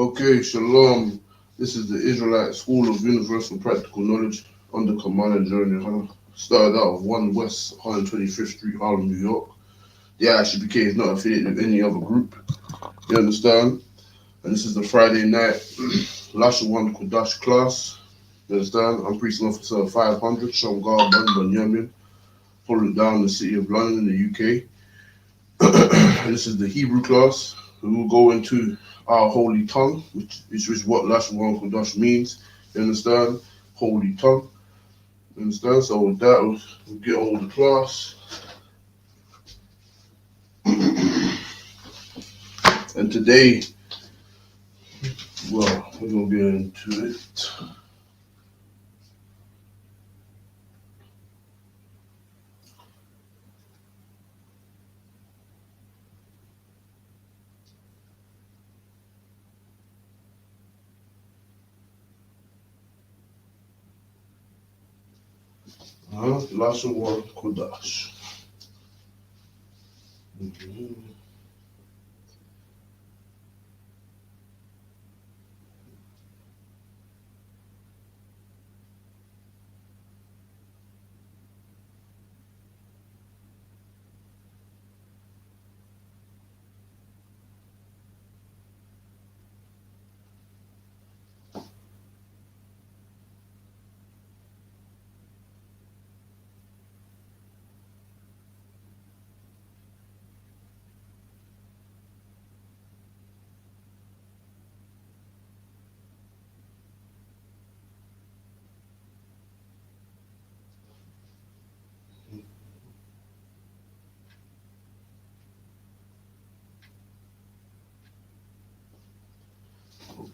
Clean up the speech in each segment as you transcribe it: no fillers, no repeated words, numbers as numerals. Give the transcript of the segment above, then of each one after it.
Okay, shalom. This is the Israelite School of Universal Practical Knowledge under Command and Journey. Started out of 1 West 125th Street, Harlem, New York. The ISUPK is not affiliated with any other group. You understand? And this is the Friday night Lashawan Qadash class. You understand? I'm Priest Officer 500, shamgar Bunyamin, followed down the city of London in the UK. This is the Hebrew class. We will go into our holy tongue, which is what Lashawan Qadash means. You understand? Holy tongue. You understand? So with that, we'll get on with the class. And today, well, we're gonna get into it. Lashawan Qadash.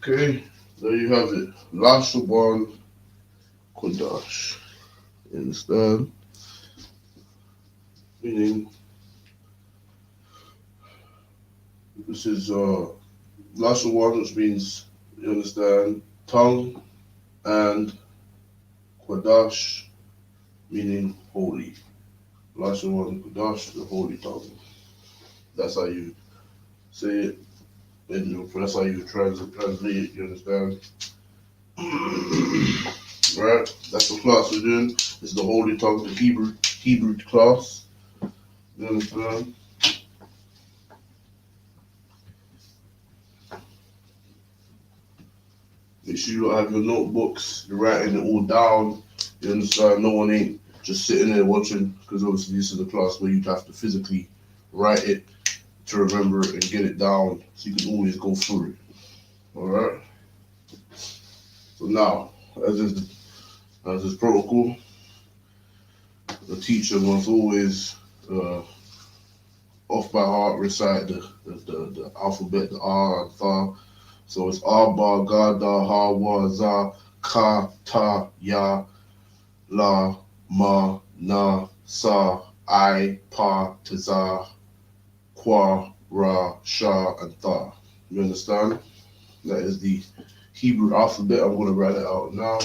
Okay, there you have it. Lashawan Qadash. You understand? Meaning, this is Lashawan, which means, you understand, tongue, and Qadash, meaning holy. Lashawan Qadash, the holy tongue. That's how you say it. And that's how you translate it, you understand? Right? That's the class we're doing. It's the holy tongue, the Hebrew class. You understand? Make sure you have your notebooks, you're writing it all down. You understand? No one ain't just sitting there watching, because obviously this is a class where you'd have to physically write it to remember it and get it down so you can always go through it. Alright? So now, as is protocol, the teacher must always off by heart recite the alphabet, the R and Tha. So it's Abba, Gada, Hawa, Za, Ka, Ta, Ya, La, Ma, Na, Sa, I, Pa, Taza, Kwa, Ra, Sha, and Tha. You understand? That is the Hebrew alphabet. I'm going to write it out now.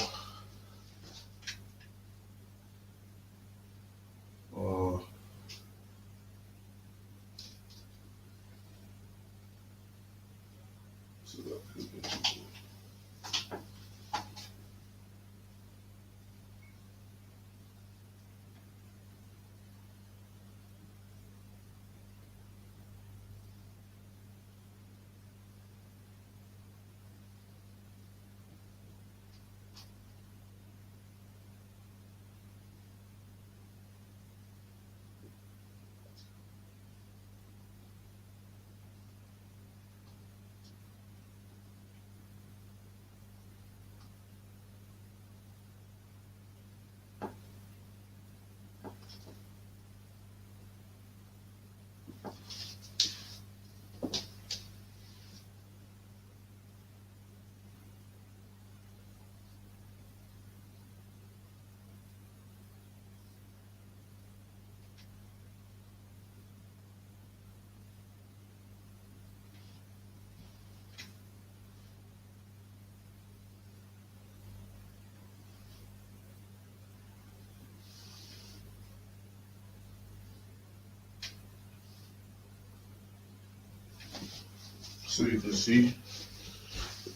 So you can see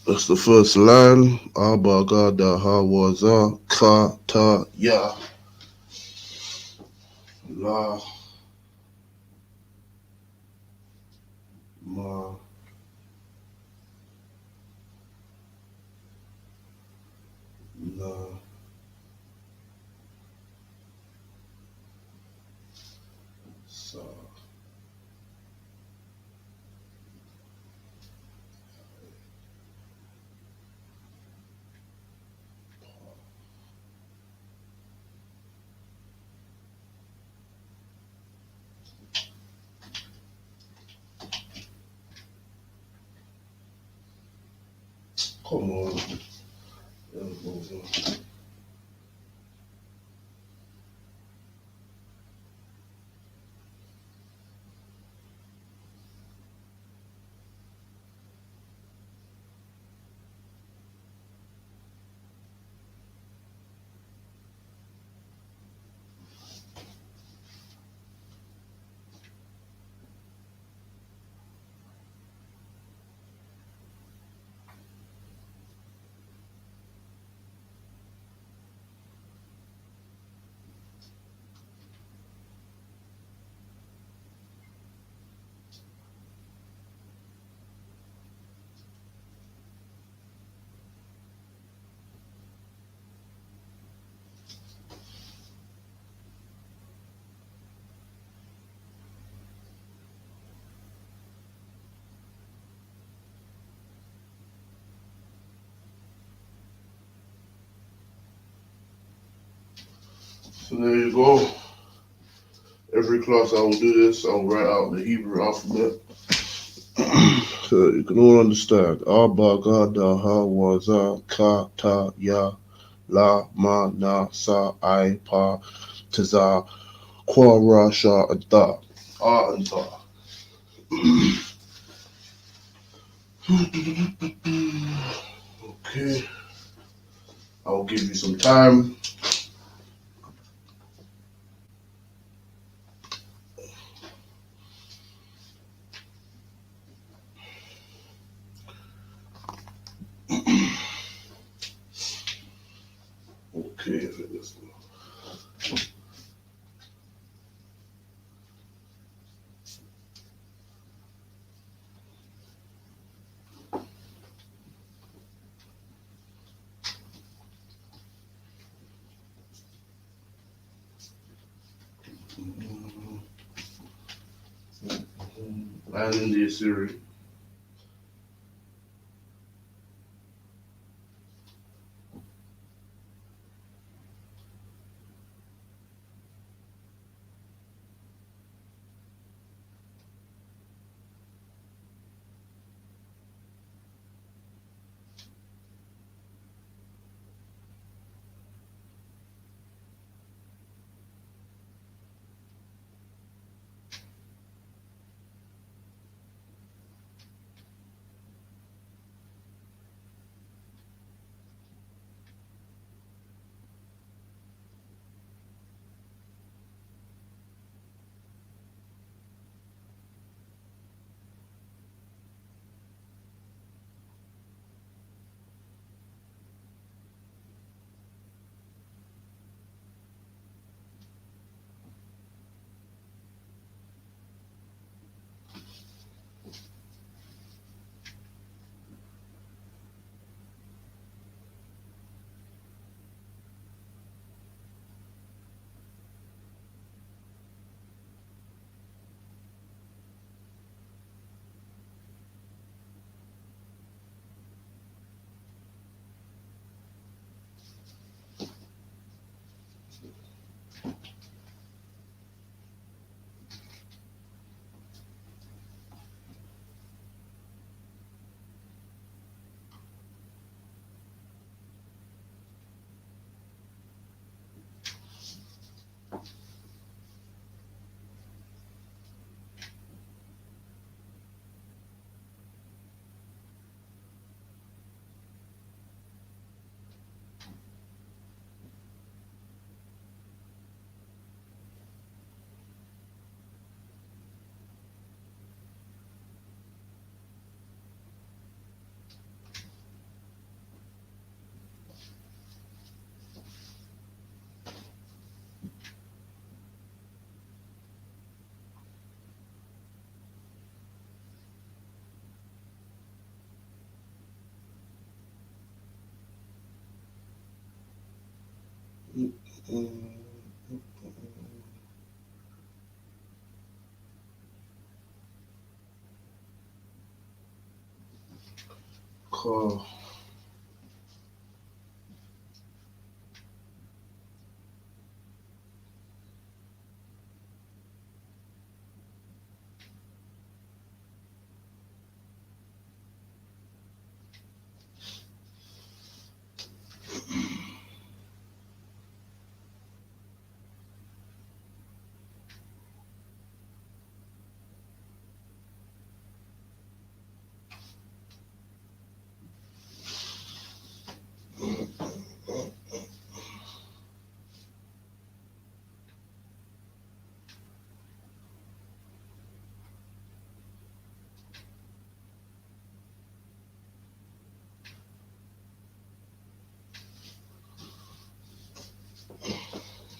That's the first line. Abba Gada Hawaza Ka Ta Ya La Ma Na Sa. Come on. So there you go. Every class I will do this. I will write out the Hebrew alphabet so you can all understand. Abba Gada Hawaza Ka Ta Ya La Ma Na Sa I Pa Taza Kwa Ra Sha Da. Ah and Ta. Okay. I'll give you some time. Okay, and in the Assyrian. Mm, car.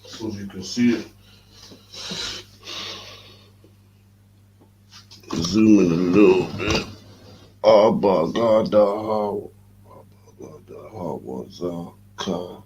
So as you can see it, zoom in a little bit. Abagada was car.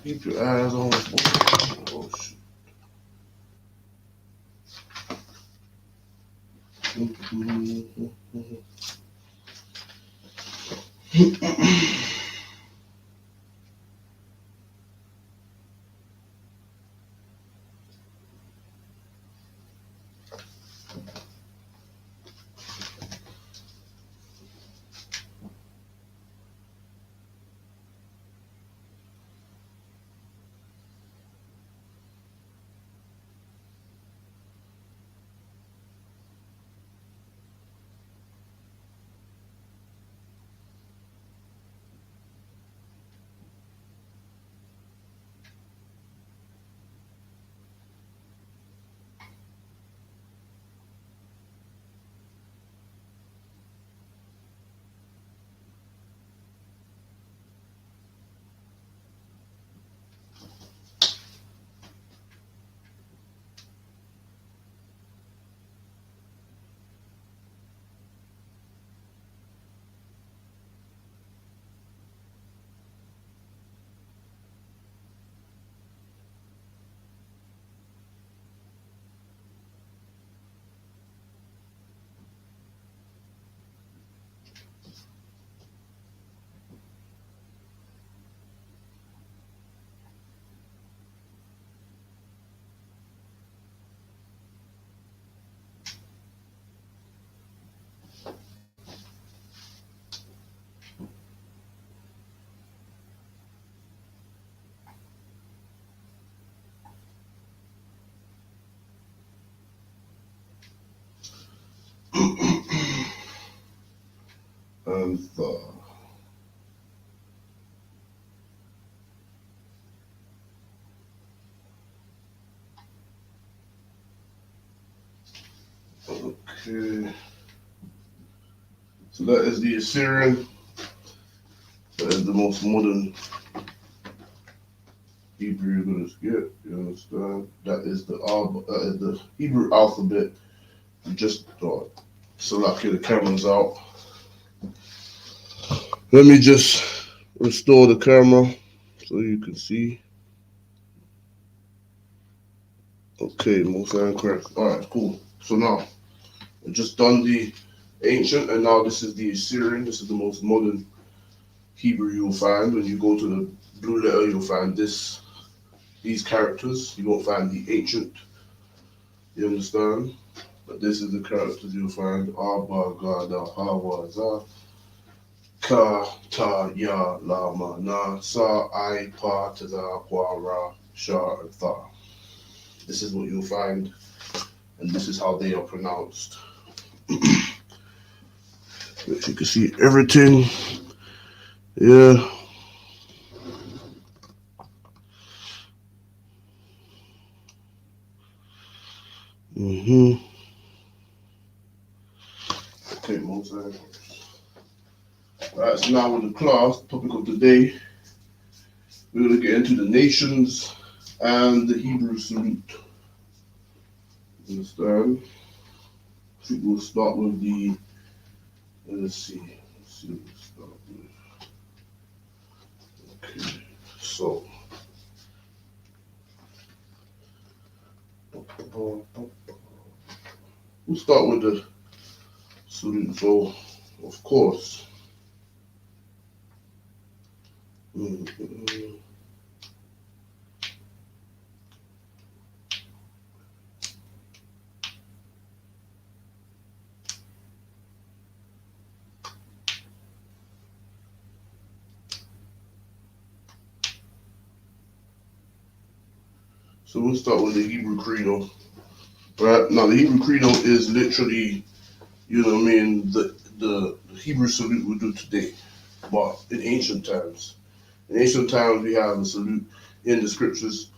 Keep your eyes on. Oh shit. Okay. So that is the Assyrian. That is the most modern Hebrew you're gonna get. You understand? That is the Hebrew alphabet. You just select the cameras out. Let me just restore the camera so you can see. Okay, most correct. Alright, cool. So now I've just done the ancient, and now this is the Assyrian. This is the most modern Hebrew you'll find. When you go to the blue letter, you'll find these characters. You won't find the ancient. You understand? But this is the characters you'll find. Abba, Gada, Hawa, Za, Ka, Ta, Ya, Lama, Na, Sa, I, Pa, Tada, Kwa, Ra, Sha, and Tha. This is what you'll find, and this is how they are pronounced. If you can see everything, yeah. Okay, Mosaic. Alright, so now with the class, topic of the day, we're going to get into the nations and the Hebrew salute. Understand? I think we'll start with let's see what we start with. Okay, so, we'll start with the salute. So, of course, so we'll start with the Hebrew Credo. Right? Now, the Hebrew Credo is literally, you know what I mean, the Hebrew salute we do today, but in ancient times. In ancient times, we have a salute in the scriptures,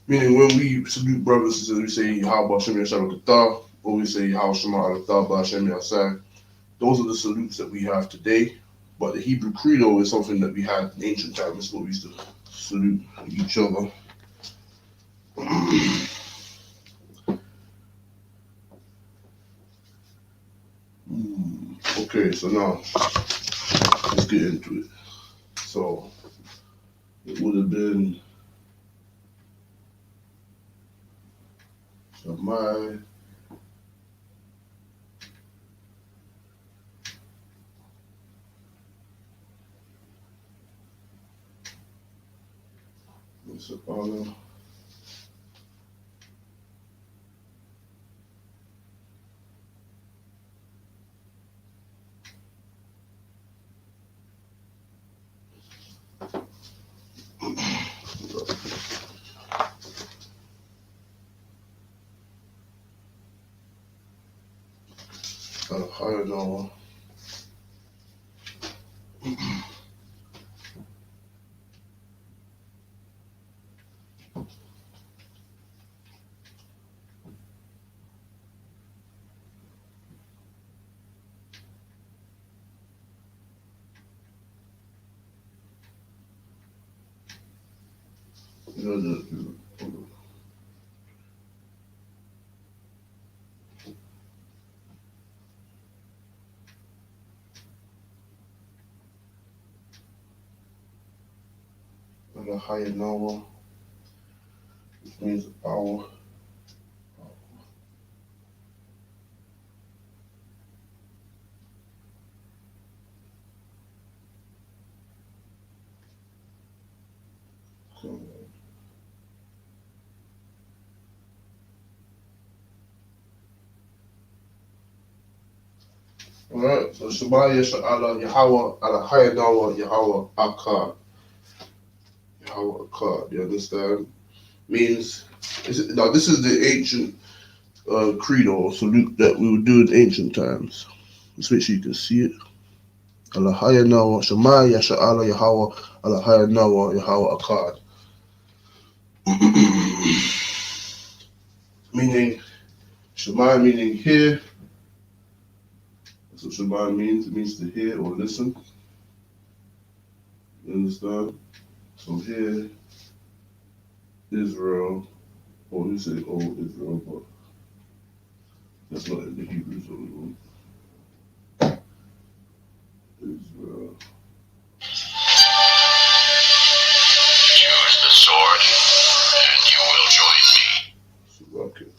meaning when we salute brothers and sisters, we say, How Bashem Yasharakatah, or we say, How Shema Alatah Bashem Yasai. Those are the salutes that we have today, but the Hebrew Credo is something that we had in ancient times. It's what we used to salute each other. Okay, so now let's get into it. So it would have been Shammai, Sabana, higher Noah. The higher Noah, which means power. Alright, so Shemaya Sha'ala Yahweh Ala Nawa Yahweh Akkad. Yahweh Akkad, you understand? Means, now this is the ancient credo or salute that we would do in ancient times. Let's make sure you can see it. Ala Nawa Shemaya Sha'ala Yahweh Ala Nawa Yahweh Akkad. Meaning, Shemaya meaning here, That's what Shema means. It means to hear or listen. You understand? So here, Israel, or you say old Israel, but that's not in the Hebrew, so we won't. Israel. Use the sword, and you will join me. So, okay.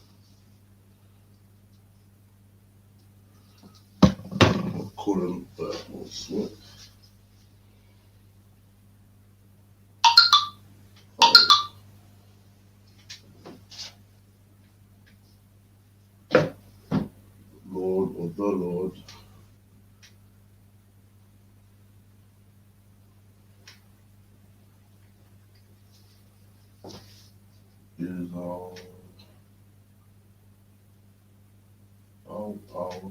I'll call them sword. Lord or the Lord is our power.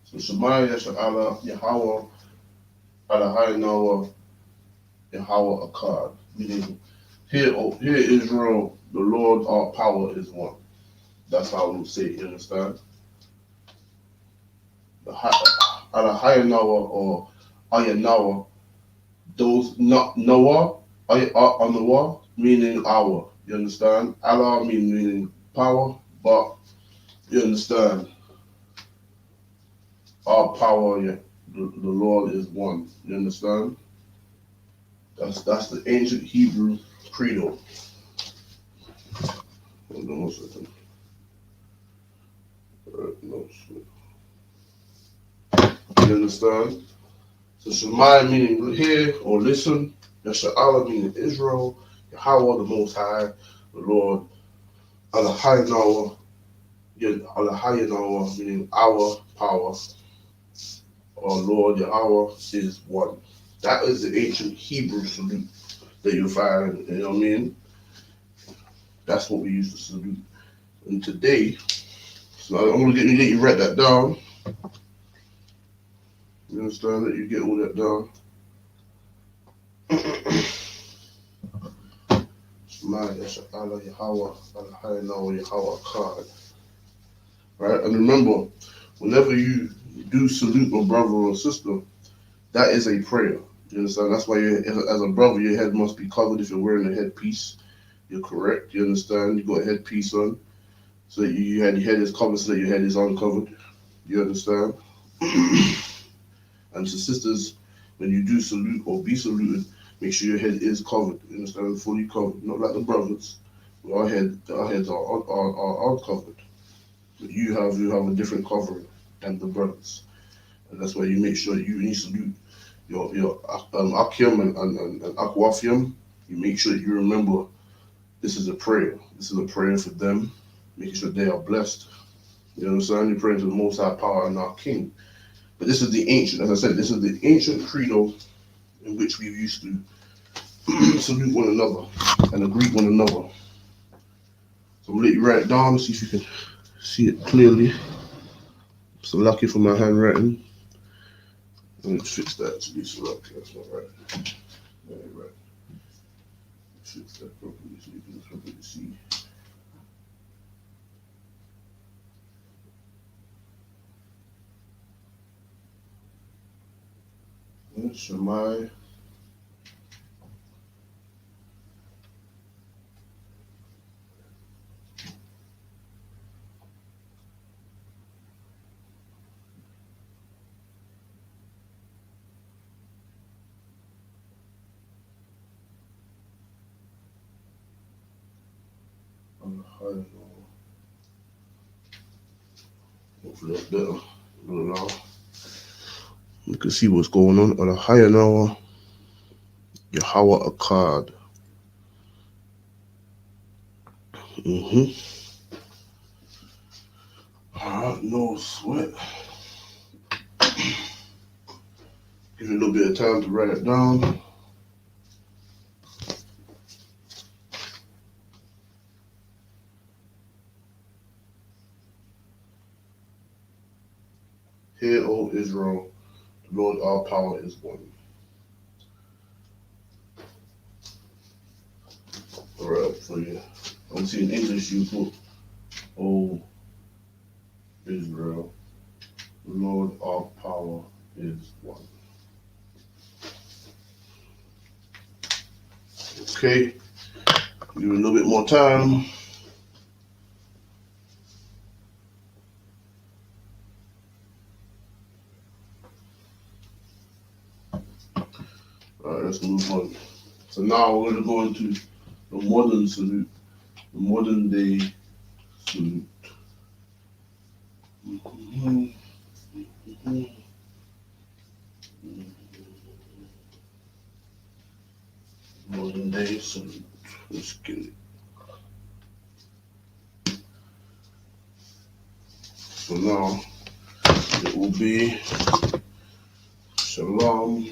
So Shema Yeshua Yahweh Adonai Noah Yahweh Akkad. Meaning, here Israel, the Lord our power is one. That's how we say it, you understand? The Adonai Noah or Ayanawa, those not Noah, Noah, meaning our. You understand? Allah meaning power, but you understand? Our power, yeah, the Lord is one. You understand? That's the ancient Hebrew credo. Hold on one second. No, you understand? So Shema meaning hear or listen. Yeshua meaning Israel. Yahweh the Most High, the Lord. Adonai Noah, meaning our power. Our Lord Yahweh is one. That is the ancient Hebrew salute that you find. You know what I mean? That's what we used to salute. And today, so I'm gonna get you write that down. You understand that you get all that down. Shema Yeshua Yahweh Adonai Noah Yahweh Akkad. Right? And remember, whenever you do salute a brother or sister, that is a prayer. You understand? That's why as a brother, your head must be covered if you're wearing a headpiece. You're correct. You understand? You got a headpiece on, so that your head is covered, so that your head is uncovered. You understand? And to sisters, when you do salute or be saluted, make sure your head is covered. You understand? Fully covered. Not like the brothers. Our heads are uncovered. But you have a different covering than the brothers. And that's why you make sure you salute your Akim and Akwafim. You make sure that you remember this is a prayer. This is a prayer for them, making sure they are blessed. You know what I'm saying? You're praying to the Most High Power and our King. But this is the ancient, as I said, this is the ancient credo in which we used to salute one another and greet one another. So I'm gonna let you write it down, see if you can see it clearly. So lucky for my handwriting. Let me fix that to be so lucky. That's not right. Right. Fix that properly so you can properly see. Shemai. Hopefully that's better. Now you can see what's going on. On a higher now, Yahweh Akkad. Alright, no sweat. Give you a little bit of time to write it down. Hear, O Israel, the Lord our power is one. Alright, for you. Obviously in English you put O Israel, the Lord our power is one. Okay, give it a little bit more time. Alright, let's move on. So now we're going to go into the modern salute, the modern day salute. Modern day salute. Let's get it. So now it will be Shalom.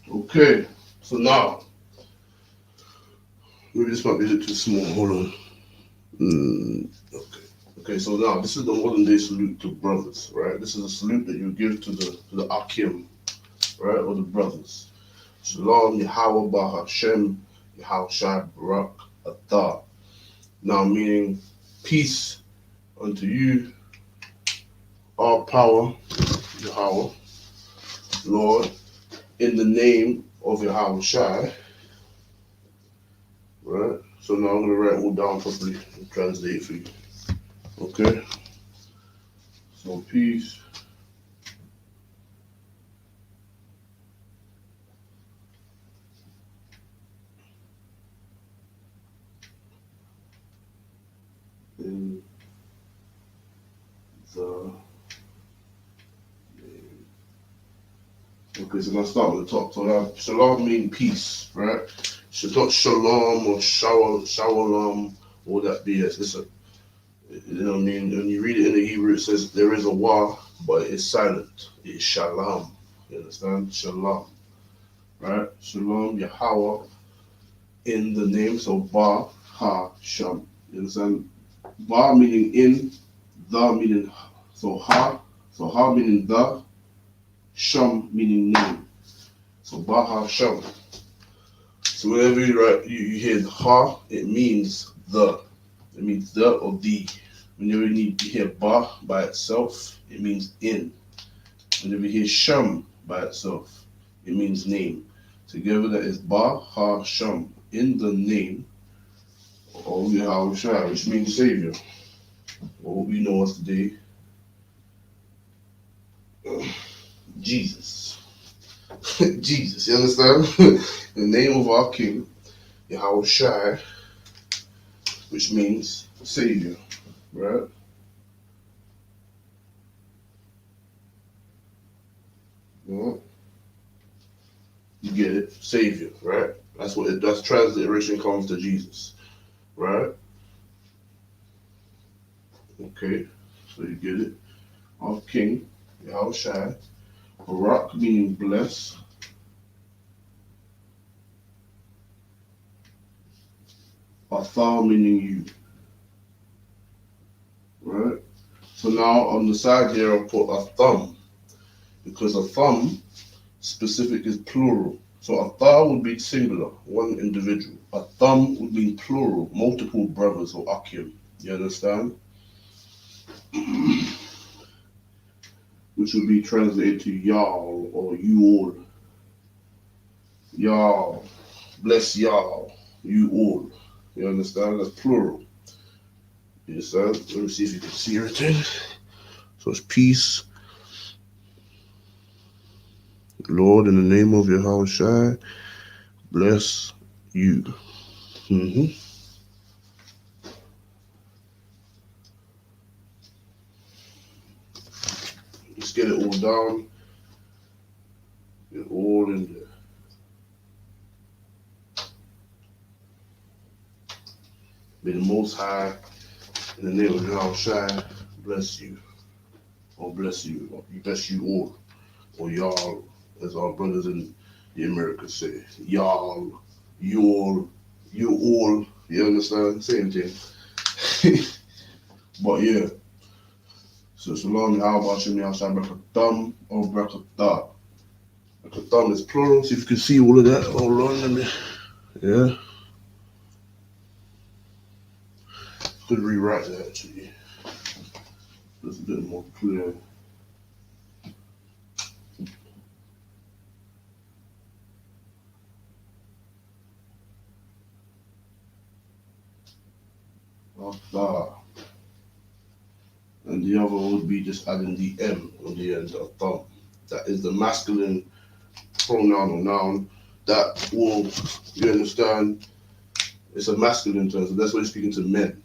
Okay, so now maybe this might be a little too small. Hold on. Okay, so now this is the modern day salute to brothers, right? This is a salute that you give to the Akim, right, or the brothers. Shalom, Yahweh, Bahashem, Yahweh Shai, Barak, Atah. Now meaning peace unto you, all power, Yahweh, Lord, in the name of Yahweh Shai, right? So now I'm gonna write it all down properly and translate it for you. Okay? So peace in the name. Okay, so I'm gonna start with the top. So now shalom means peace, right? Not shalom or shalom, all that BS. Listen, you know what I mean? When you read it in the Hebrew, it says there is a wa, but it's silent. It's shalom. You understand? Shalom. Right? Shalom, Yahweh, in the name. So Ba, Ha, Sham. You understand? Ba meaning in, the meaning so Ha meaning the, Sham meaning name. So Ba, Ha, Sham. So whenever you hear the Ha, it means the. It means the or the. Whenever you hear Ba by itself, it means in. Whenever you hear Sham by itself, it means name. Together that is Ba, Ha, Sham. In the name of Yahweh Shai, which means Savior. Or what we know as today, Jesus. Jesus, you understand? The name of our King, Yahweh Shai, which means Savior, right? Yeah. You get it? Savior, right? That's transliteration comes to Jesus, right? Okay, so you get it. Our King, Yahweh Shai. Barak meaning bless. Athar meaning you, right? So now on the side here I'll put a thumb, because a thumb specific is plural. So a tha would be singular, one individual. A thumb would be plural, multiple brothers or akim. You understand? Which would be translated to y'all or you all. Y'all. Bless y'all. You all. You understand? That's plural. You understand? Let me see if you can see everything. So it's peace. Lord, in the name of Yahushua, bless you. Let's get it all down. Get it all in there. May the Most High, in the name of Yahushua, bless you. Or bless you. Or bless you all. Or y'all, as our brothers in the Americas say. Y'all, you all, you understand? Same thing. But yeah. So Shalom, how about you? Yahushua Brakatham or Brakatha. Brakatham is plural. See if you can see all of that. Hold on, let me. Yeah. Could rewrite that actually. It's a bit more clear. Atha. And the other would be just adding the M on the end of thumb. That is the masculine pronoun or noun that will, you understand, it's a masculine term, so that's why you're speaking to men.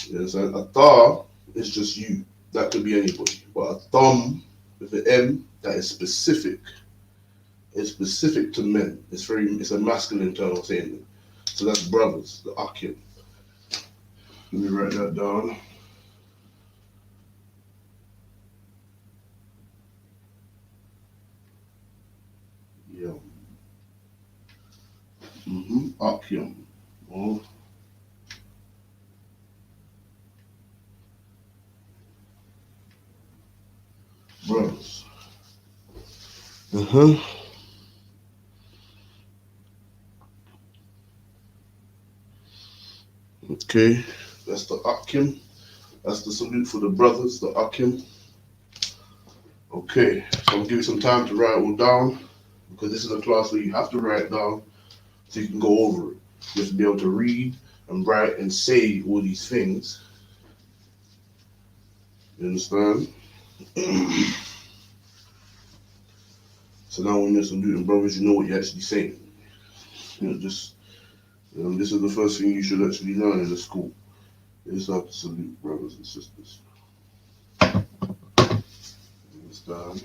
You understand? A tha is just you. That could be anybody. But a thumb with an M, that is specific. It's specific to men. It's a masculine term of saying it. So that's brothers, the akim. Let me write that down. Yeah. Akim. Oh. Brothers. Okay. That's the akim. That's the salute for the brothers, the akim. Okay. So I'm gonna give you some time to write it all down, because this is a class where you have to write it down so you can go over it. You have to be able to read and write and say all these things. You understand? So now when you're saluting brothers, you know what you're actually saying. This is the first thing you should actually learn in the school. You just have to salute brothers and sisters. You understand?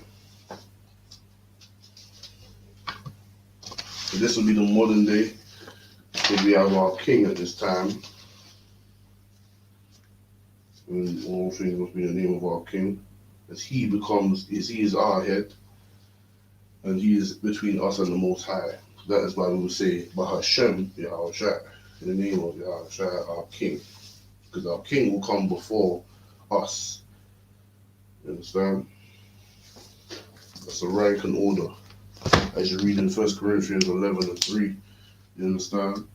So this will be the modern day. So we have our king at this time. And all things must be in the name of our king. As he is our head. And he is between us and the Most High. That is why we will say, Bahashem Yahushua, in the name of Yahushua, our king. Because our king will come before us. You understand? That's a rank and order. As you read in 1 Corinthians 11:3, you understand?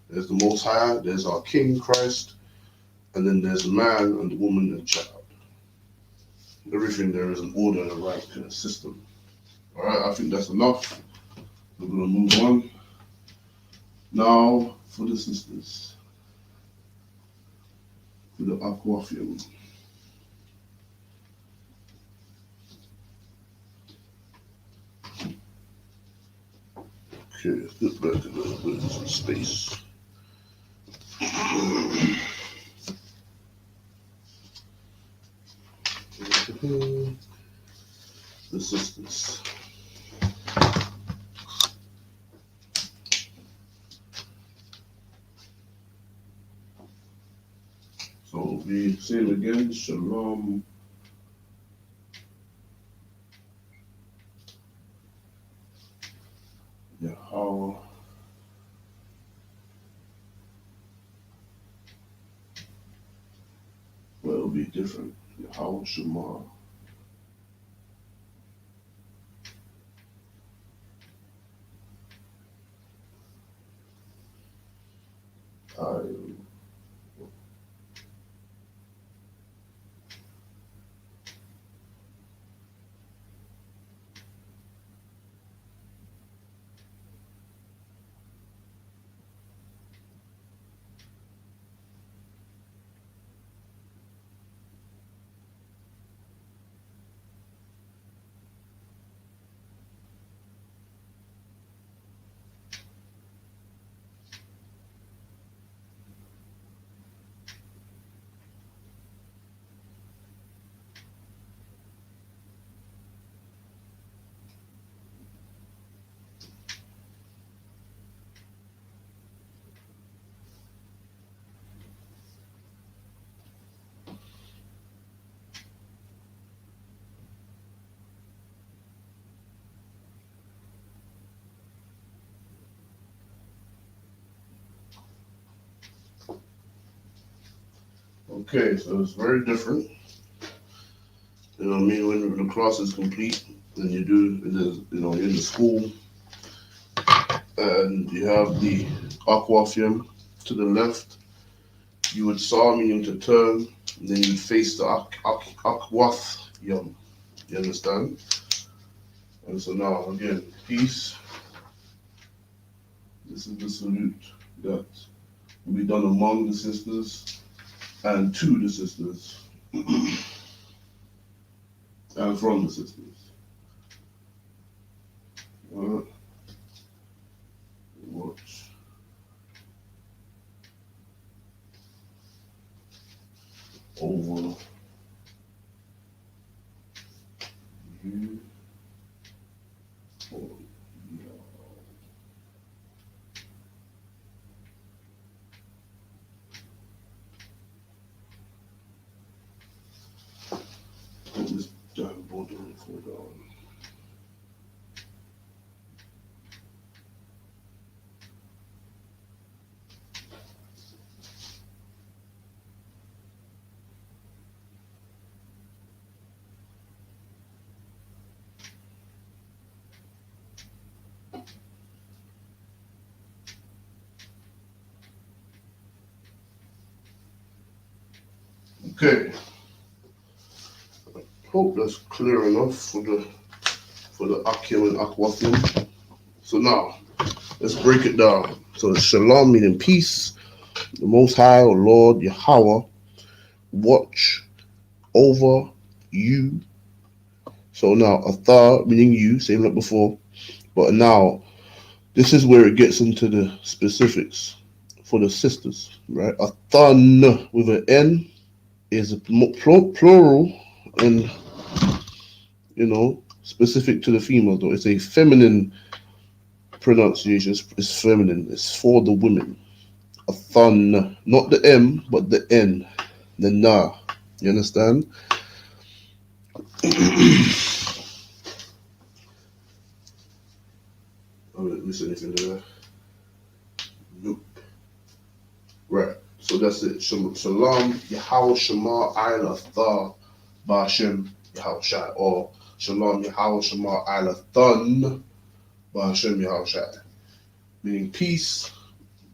There's the Most High, there's our King Christ, and then there's the man and the woman and child. Everything there is an order and a rank and a system. Alright, I think that's enough. We're going to move on. Now, for the sisters. For the aquafium. Okay, let's get back a little bit of some space. The sisters. So we say it again, Shalom. Yahweh. Well, could be different. How Shema. Okay, so it's very different. You know what I mean? When the class is complete, and you do, you're in the school, and you have the aquafium to the left, you would saw meaning to turn, and then you'd face the aquafium. You understand? And so now, again, peace. This is the salute that will be done among the sisters and to the sisters and from the sisters. Watch over you. This damn board don't fall down. Okay. Hope that's clear enough for the Akim and Aquathim. So now, let's break it down. So Shalom meaning peace, the Most High, or Lord Yahweh, watch over you. So now, Athar meaning you, same like before. But now, this is where it gets into the specifics for the sisters, right? Athan with an N is a plural and, specific to the female, though. It's a feminine pronunciation. It's feminine. It's for the women. A thun, not the M, but the N, the na. You understand? I didn't miss anything there. Nope. Right. So that's it. Shalom, Yahweh Shema Ayla Tha Ba'Shem Yahweh Shai. Or Shalom, Yahweh Shema Ayla Thun Ba'Shem Yahweh Shai. Meaning peace,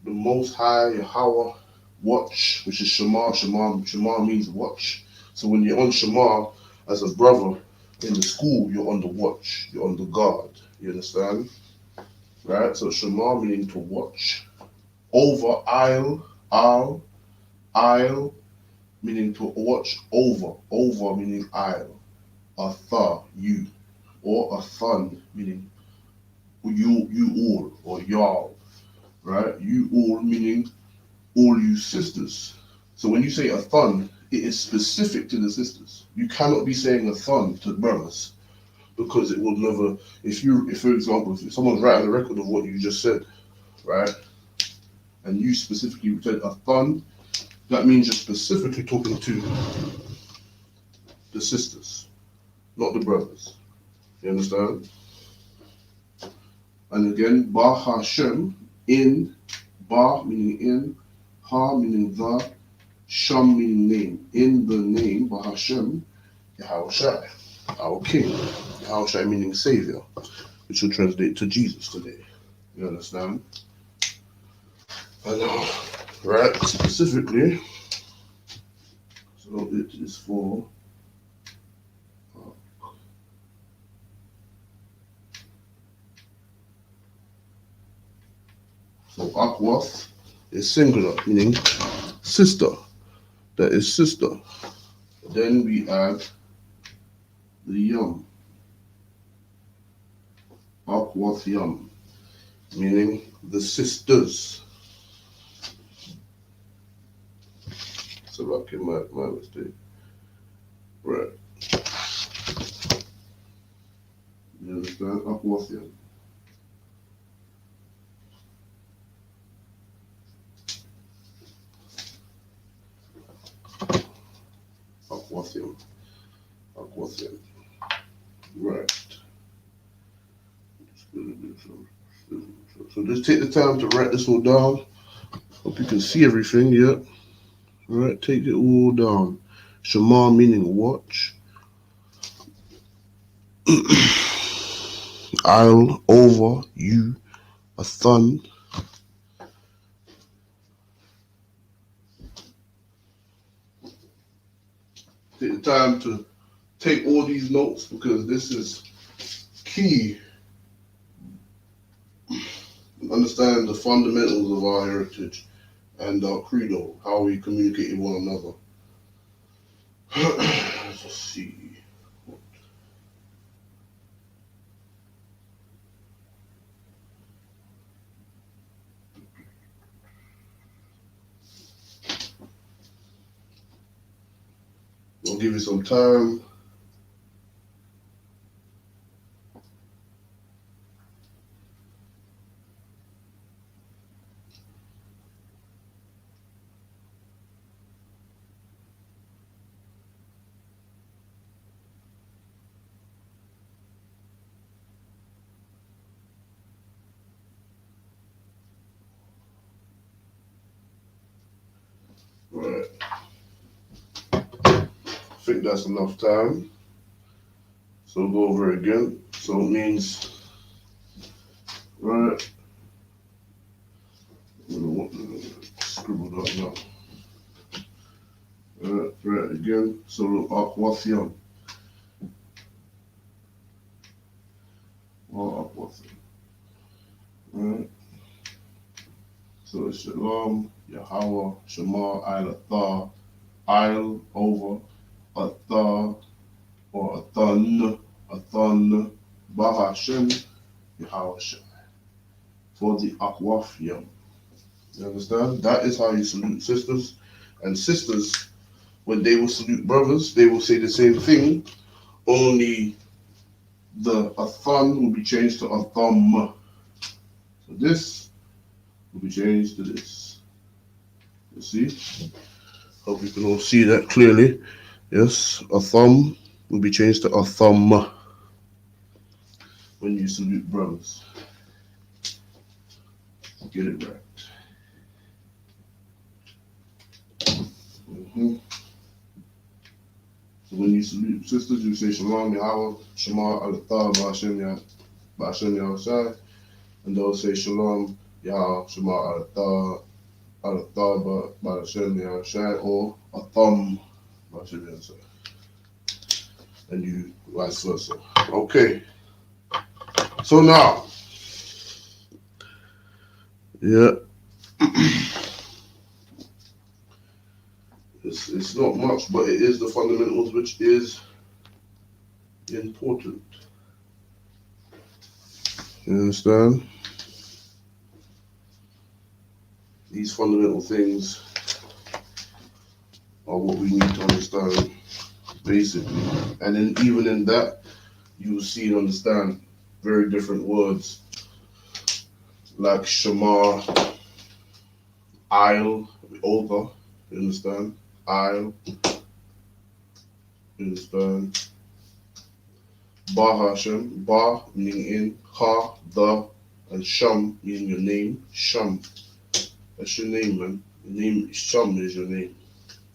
the Most High Yahweh, watch, which is Shema. Shema means watch. So when you're on Shema as a brother in the school, you're on the watch. You're on the guard. You understand? Right? So Shema meaning to watch. Over I'll meaning to watch over. Over meaning I'll. Atha, you. Or Athan meaning you all or y'all. Right? You all meaning all you sisters. So when you say a thun, it is specific to the sisters. You cannot be saying a thun to brothers because it will never. If for example, if someone's writing a record of what you just said, right, and you specifically said a thun, that means you're specifically talking to the sisters, not the brothers. You understand? And again, Ba Hashem, in, Ba meaning in, Ha meaning the, Sham meaning name. In the name, Bahashem, Yahushai, our King. Yahushai meaning Savior, which will translate to Jesus today. You understand? And right, specifically, so it is for so Akwath is singular, meaning sister. That is sister. Then we add the Yam. Akwath Yam, meaning the sisters. So like my mistake. Right. You understand? Akwath Yam. Aquathium. Aquathium. Right. So just take the time to write this all down. Hope you can see everything, yeah. Right, take it all down. Shema meaning watch. I'll, over, you, a thun. Take the time to take all these notes because this is key. Understand the fundamentals of our heritage and our credo, how we communicate with one another. Let's see. I'll give you some time. Right. I think that's enough time. So we'll go over it again. So it means, right, scribbled up now. Right, again. So Aquathium. Or Aquathium. Right. So it's Shalom, Yahweh, Shema, Ilathar, Il, over, Athar, or Athon, Bahashem, Yahweh Shai. For the Aquathium. You understand? That is how you salute sisters. And sisters, when they will salute brothers, they will say the same thing, only the athon will be changed to athom. So this will be changed to this. You see? Hope you can all see that clearly. Yes, athom will be changed to athom when you salute brothers. Get it right. So when you salute sisters, you say Shalom Yahweh, Shema Alathar Ba'ashem Yahushai, and they'll say Shalom Yahweh, Shema Alathar Ba'ashem Yahushai, or Atham Ba'ashem Yahushai. And you vice versa. Okay. So now, yeah. It's not much, but it is the fundamentals which is important. You understand? These fundamental things are what we need to understand, basically. And then even in that, you will see and understand very different words like Shema, I'll, over, you understand? I'll, you understand? Ba Hashem, Ba meaning in, Ha, the, and Sham meaning your name, Sham. That's your name, man. Your name, Sham is your name.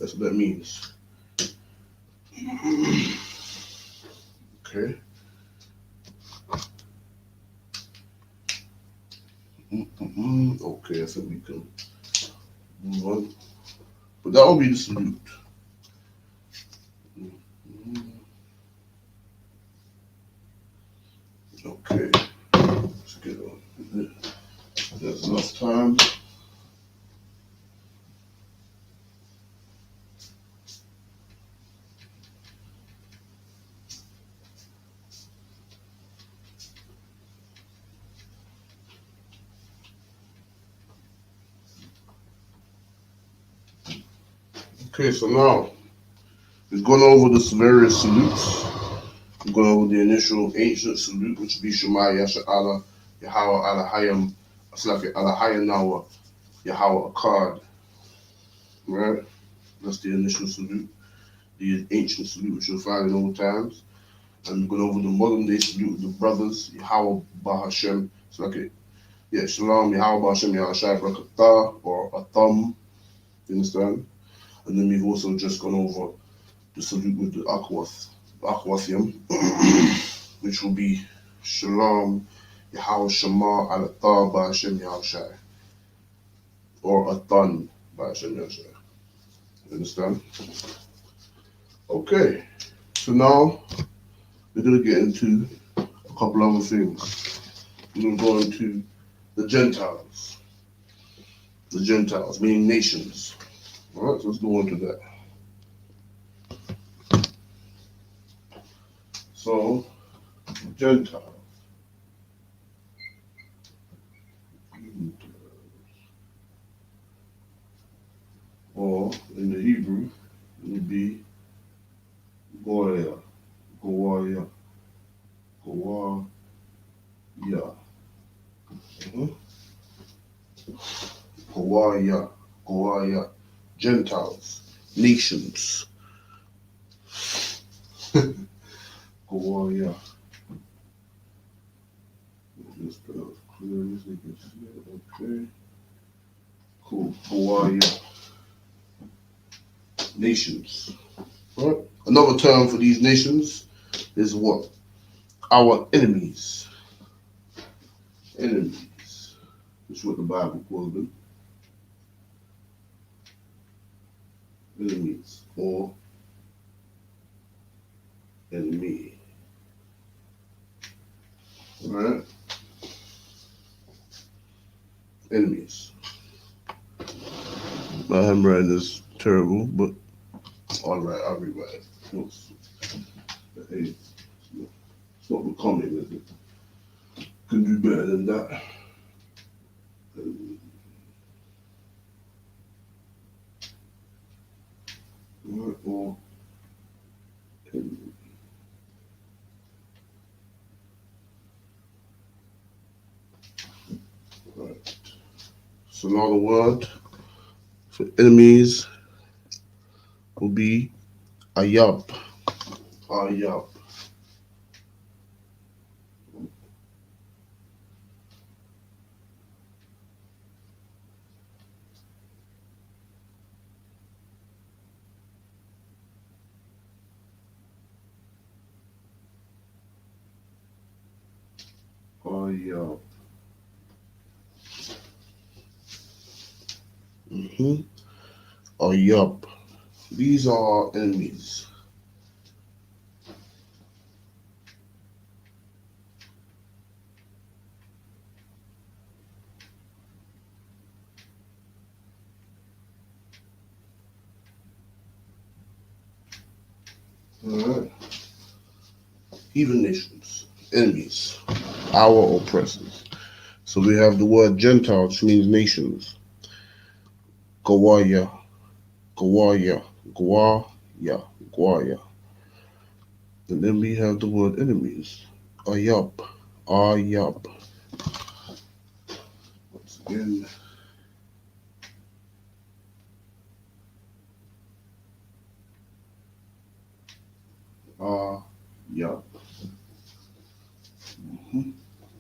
That's what that means. Okay. Okay, I think we can move on. But that will be the salute. Okay, let's get on. There's enough time. Okay, so now we've gone over the various salutes. We've gone over the initial ancient salute, which would be Shema Yasha'Allah, Yahweh Alahayim, Aslaki Alahayanawa, Yahweh Akkad, right? That's the initial salute, the ancient salute, which you'll find in old times. And we've gone over the modern day salute with the brothers, Yahweh Bahashem, Aslaki, yeah, Shalom, Yahweh Bahashem, Yahweh Shai Barakatah, or Atham, you understand? And then we've also just gone over the salute with the Akwathim, which will be Shalom, Yahweh Shema, Alatah, Ba'ashem Yahushai, or Athan, Ba'ashem Yahushai. You understand? Okay, so now we're going to get into a couple other things. We're going to go into the Gentiles. The Gentiles, meaning nations. All right, so let's go into that. So, Gentiles. Or in the Hebrew, it would be Goya, Goya, Goya. Goya, Goya. Gentiles, nations. Goya. Just spell it clearly so you can see it. Okay. Cool. Goya. Nations. Right. Another term for these nations is what? Our enemies. Enemies. That's what the Bible calls them. Enemies or enemy. Alright? Enemies. My handwriting is terrible, but alright, I'll rewrite it. Hey, it's not becoming, is it? Could do better than that. Or right. So now the word for enemies will be ayab. Ayab. Ayab. Ayab. These are our enemies. Alright. Heathen nations, enemies, our oppressors. So we have the word Gentile, which means nations. Gawaya, Gawaya, Gawaya, Gawaya. And then we have the word enemies. Ayab, Ayab. Once again. Ayab.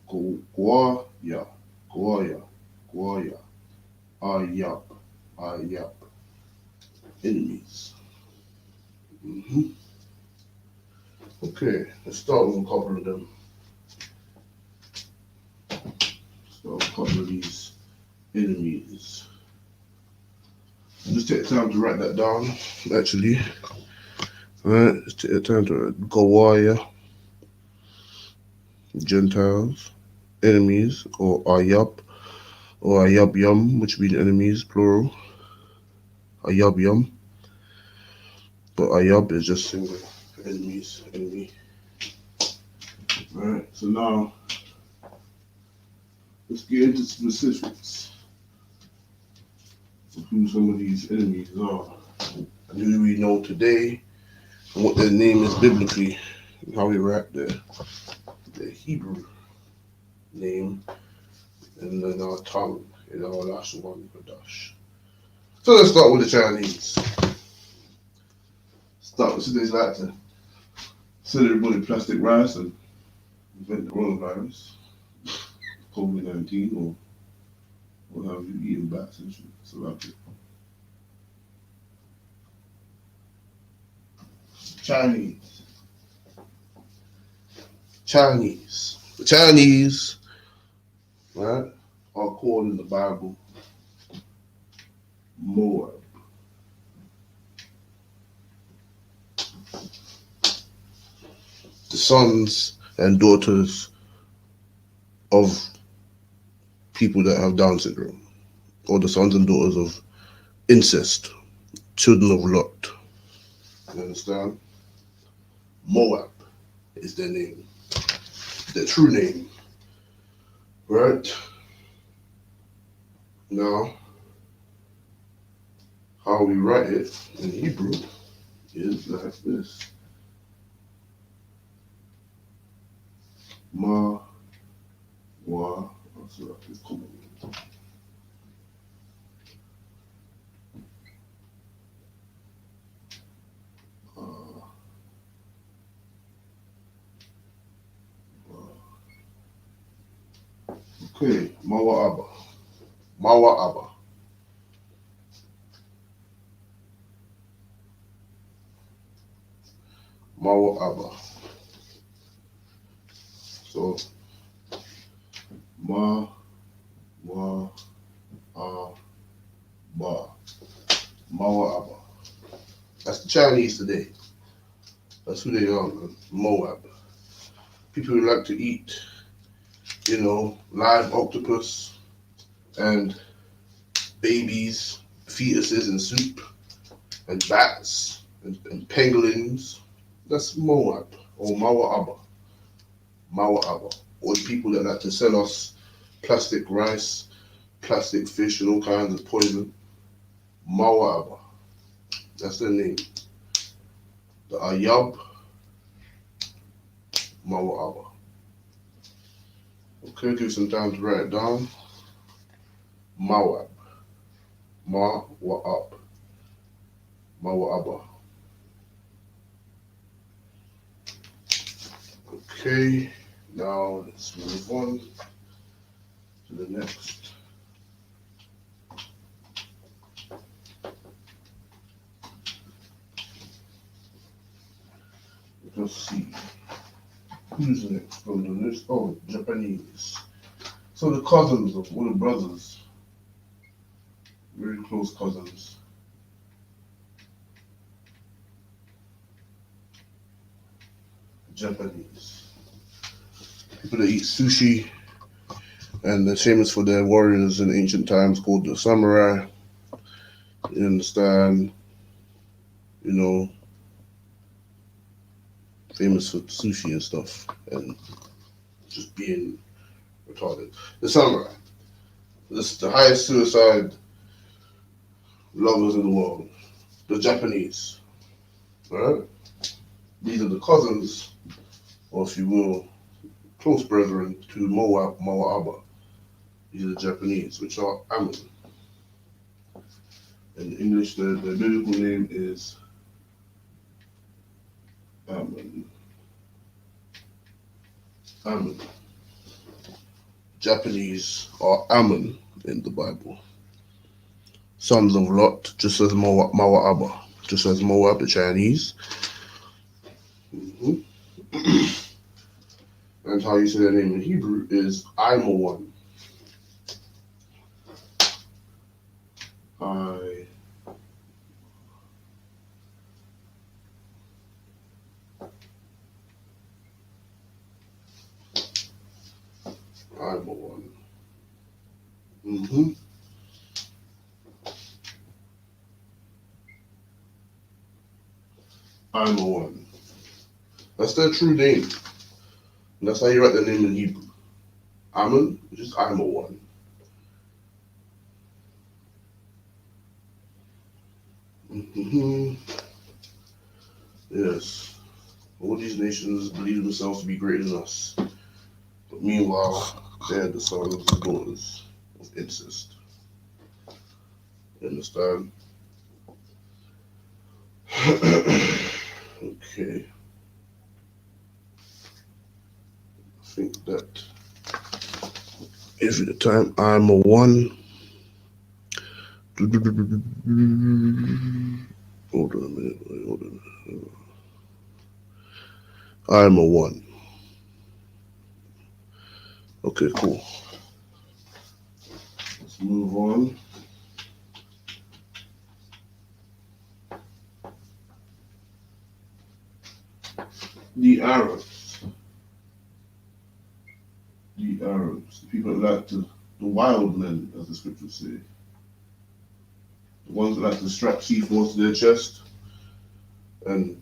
Gawaya, Gawaya, Gawaya. Ayab, Ayab. enemies. Okay, let's start with a couple of them. Start with a couple of these enemies. Just take time to write that down, actually. Alright, just take time to write Gawaya, Gentiles, enemies, or Ayab, or Ayab Yum, which mean enemies, plural. Ayab Yum. But Ayab is just single. Enemies, enemy. Alright, so now let's get into specifics of who some of these enemies are. And who we know today, and what their name is biblically, and how we write their Hebrew name and in our tongue, in our Lashawan Qadash. So let's start with the Chinese. So they like to sell everybody plastic rice and invent the coronavirus, COVID-19, or what have you, eating bats and shit. So like it. Chinese. The Chinese, right, are called in the Bible Moab. The sons and daughters of people that have Down syndrome, or the sons and daughters of incest, children of Lot. You understand? Moab is their name, their true name, right? Now, how we write it in Hebrew is like this. Ma, wa, okay, Mawa Abba. Mawa Abba. Mawa Abba. So, Ma, Wa, Ba. Mawa Abba. That's the Chinese today. That's who they are, man. Moab. People who like to eat, live octopus and babies, fetuses in soup, and bats and pangolins. That's Moab or Mawa Abba. Mawa Abba. Or the people that like to sell us plastic rice, plastic fish, and all kinds of poison. Mawa Abba. That's their name. The Ayab Mawa Abba. Okay, give some time to write it down. Mawab. Mawab. Mawa Abba. Okay, now let's move on to the next. Let's see. Who's next on the list? Oh, Japanese. So the cousins of all the brothers, very close cousins. Japanese. People that eat sushi and they're famous for their warriors in ancient times called the samurai. You understand? Famous for sushi and stuff and just being retarded. The samurai. This is the highest suicide lovers in the world. The Japanese. Alright? These are the cousins, or if you will, close brethren to Moab, Moab. These are the Japanese, which are Ammon. In English, the biblical name is Ammon. Ammon. Japanese are Ammon in the Bible. Sons of Lot, just as Mawa'aba, just as Moab, the Chinese. Mhm. And how you say their name in Hebrew is I'm a one. I'm a one. Mm-hmm. I'm a one. That's their true name. And that's how you write their name in Hebrew. Ammon, just I'm a one. Mm-hmm. Yes. All these nations believe themselves to be greater than us. But meanwhile, they're the sons and daughters of incest. You understand? Okay. I think that every time I'm a one. Hold on a minute. Hold on. I'm a one. Okay, cool. Let's move on. The Arabs. The Arabs. The people that like to, the wild men, as the scriptures say. The ones that like to strap C4 to their chest and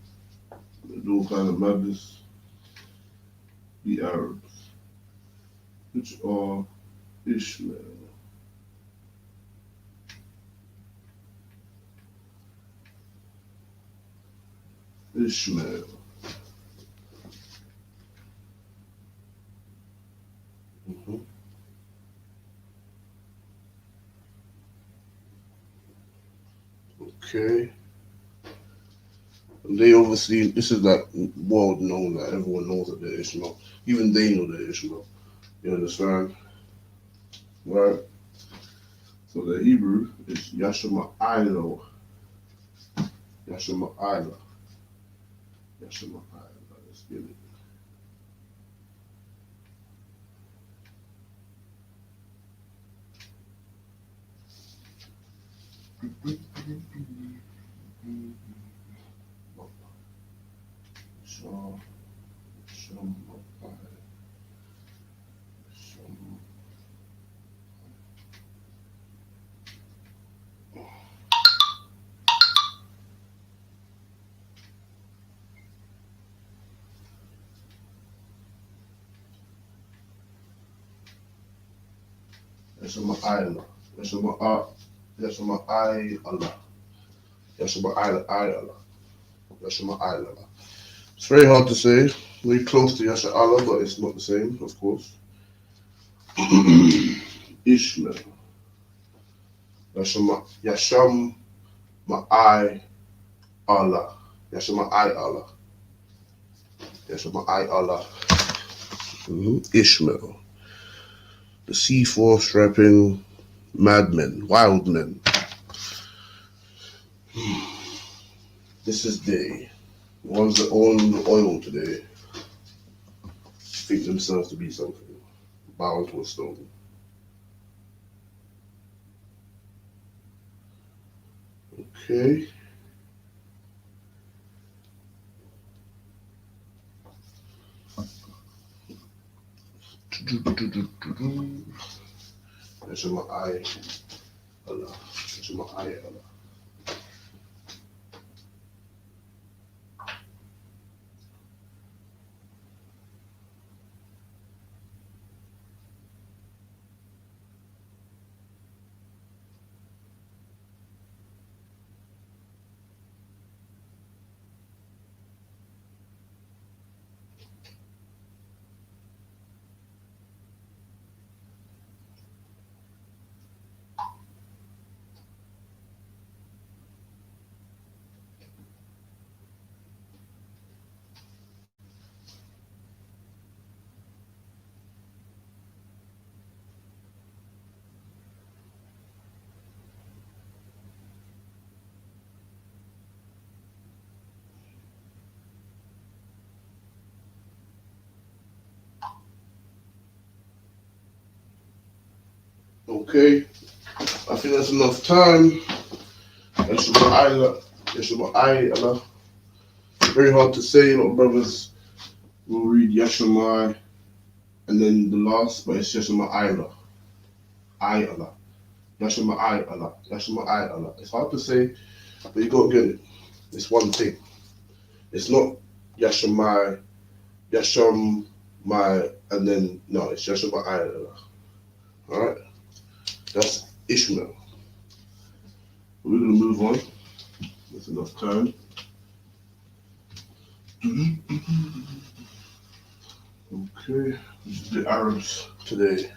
do all kind of madness. The Arabs. Which are Ishmael. Ishmael. Mhm. Okay. And they obviously, this is like world known, that everyone knows that they're Ishmael. Even they know they're Ishmael. You understand? Right? So the Hebrew is Yashama'ilo. Yashama'ila. Yashama'ila. Let's get it. Yashama'ila. Yashama'ila. Yashama'ila. Yashama'ila. Yashama'ila. It's very hard to say. Very close to Yasha'Allah, but it's not the same, of course. Ishmael. Yasham Ma'ai Allah. Yashama'ai Allah. Yashama'ai Allah. Ishmael. The C4 strapping madmen, wild men. This is they. The ones that own the oil today think themselves to be something. Bound to a stone. Okay. Yashama'ai Allah. Yashama'ai Allah. Okay, I think that's enough time. Yashama Very hard to say. A lot of brothers will read Yashamai and then the last, but it's Yashama Allah. Yashama Allah. Yashama Allah. It's hard to say, but you gotta get it. It's one thing. It's not Yashamai, Yasham my, and then no, it's Yashama Allah. Alright? That's Ishmael. We're gonna move on. That's enough time. Okay, this is the Arabs today.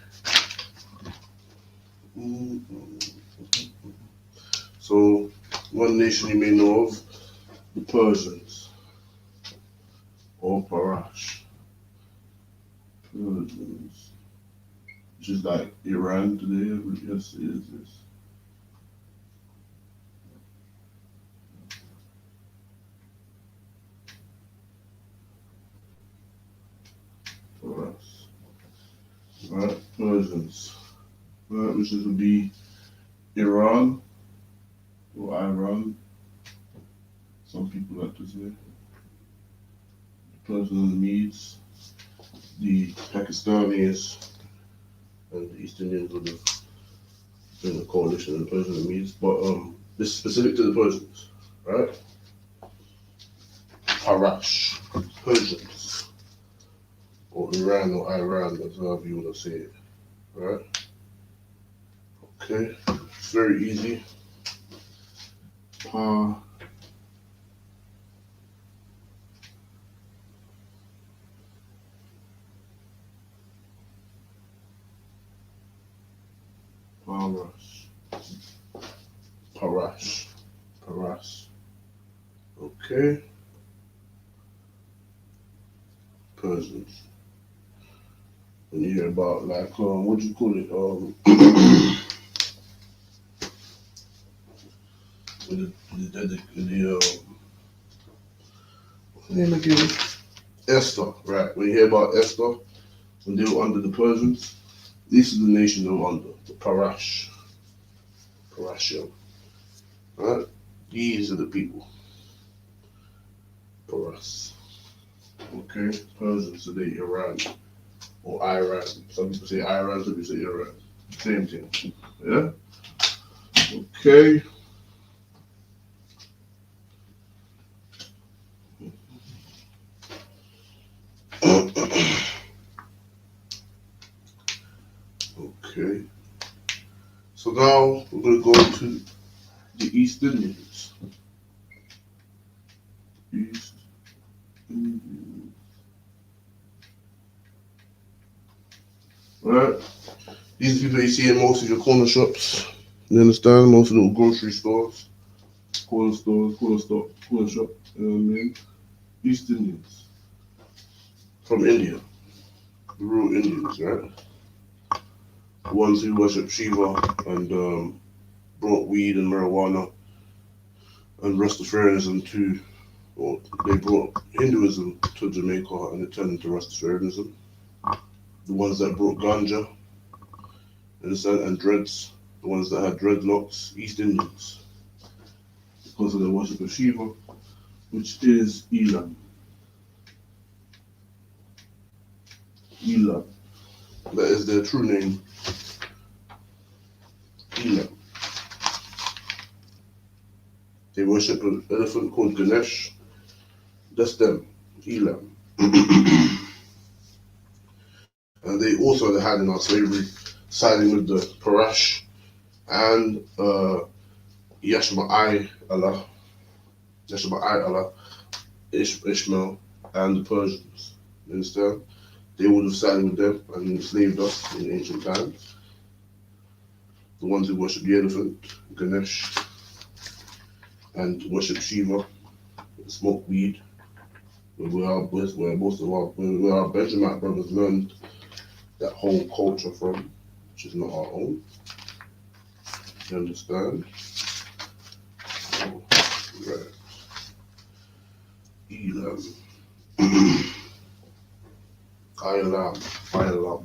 So, one nation you may know of, the Persians, or Parash. Persians, which is like Iran today, yes, it is this. Parash. Right, Persians. Right, which would be Iran, or Iran, some people like to say. The Persians and the Medes, the Pakistanis, and the East Indians would have been a coalition of the Persians and the Medes, but this is specific to the Persians, right? Parash, Persians, or Iran or Iran, that's however you want to say it, right? Okay, it's very easy. Parash. Okay. Persians. When you hear about like what do you call it? What's the name again? Esther, right? When you hear about Esther, when they were under the Persians, this is the nation they were under, the Parashim. Right? These are the people. Paras. Okay, Persians today, Iran. Or Iran. Some people say Iran, some people say Iran. Same thing. Yeah? Okay. Okay. So now we're going to go to the East Indians. East Indians. Right? These are people you see in most of your corner shops. You understand? Most of the grocery stores, corner shop. You know what I mean? East Indians. From India. The real Indians, right? The ones who worship Shiva and brought weed and marijuana and Rastafarianism to, or they brought Hinduism to Jamaica and it turned into Rastafarianism. The ones that brought ganja, understand, and dreads, the ones that had dreadlocks, East Indians, because of their worship of Shiva, which is Elam. Elam. That is their true name. Elam. They worship an elephant called Ganesh. That's them. Elam. And they also had in our slavery, siding with the Parash and Yashma'i Allah, Ishmael, and the Persians. You understand? They would have sided with them and enslaved us in ancient times. The ones who worship the elephant, Ganesh, and worship Shiva, smoke weed, where most of our Benjamite brothers learned that whole culture from, which is not our own. You understand? Right. Elam. Ilam.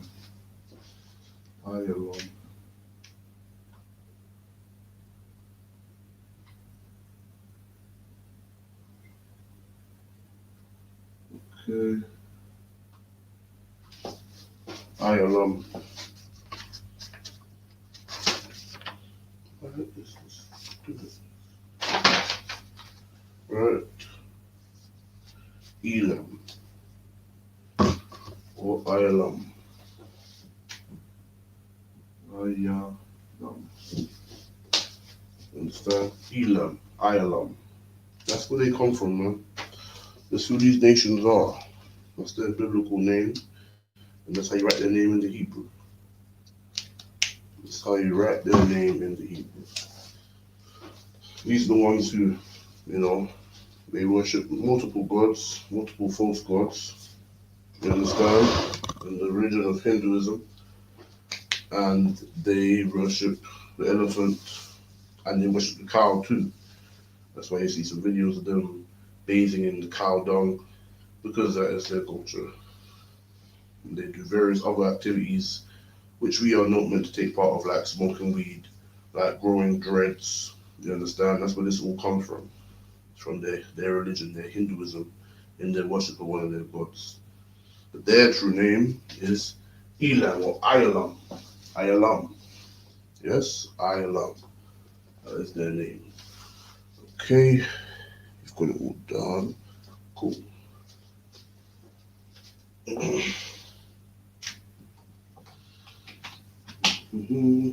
Okay. Ayalam. What is this? Right. Elam or Ayalam. Ayalam. Understand? Elam. Ayalam. That's where they come from, man. That's who these nations are. That's their biblical name, and that's how you write their name in the Hebrew. That's how you write their name in the Hebrew. These are the ones who, you know, they worship multiple gods, multiple false gods. You understand? In the religion of Hinduism, and they worship the elephant, and they worship the cow too. That's why you see some videos of them bathing in the cow dung, because that is their culture. And they do various other activities which we are not meant to take part of, like smoking weed, like growing dreads. You understand? That's where this all comes from. It's from their religion, their Hinduism, in their worship of one of their gods. But their true name is Elam or Ayalam. Ayalam. Yes, Ayalam. That is their name. Okay, you've got it all done. Cool. Mm-hmm.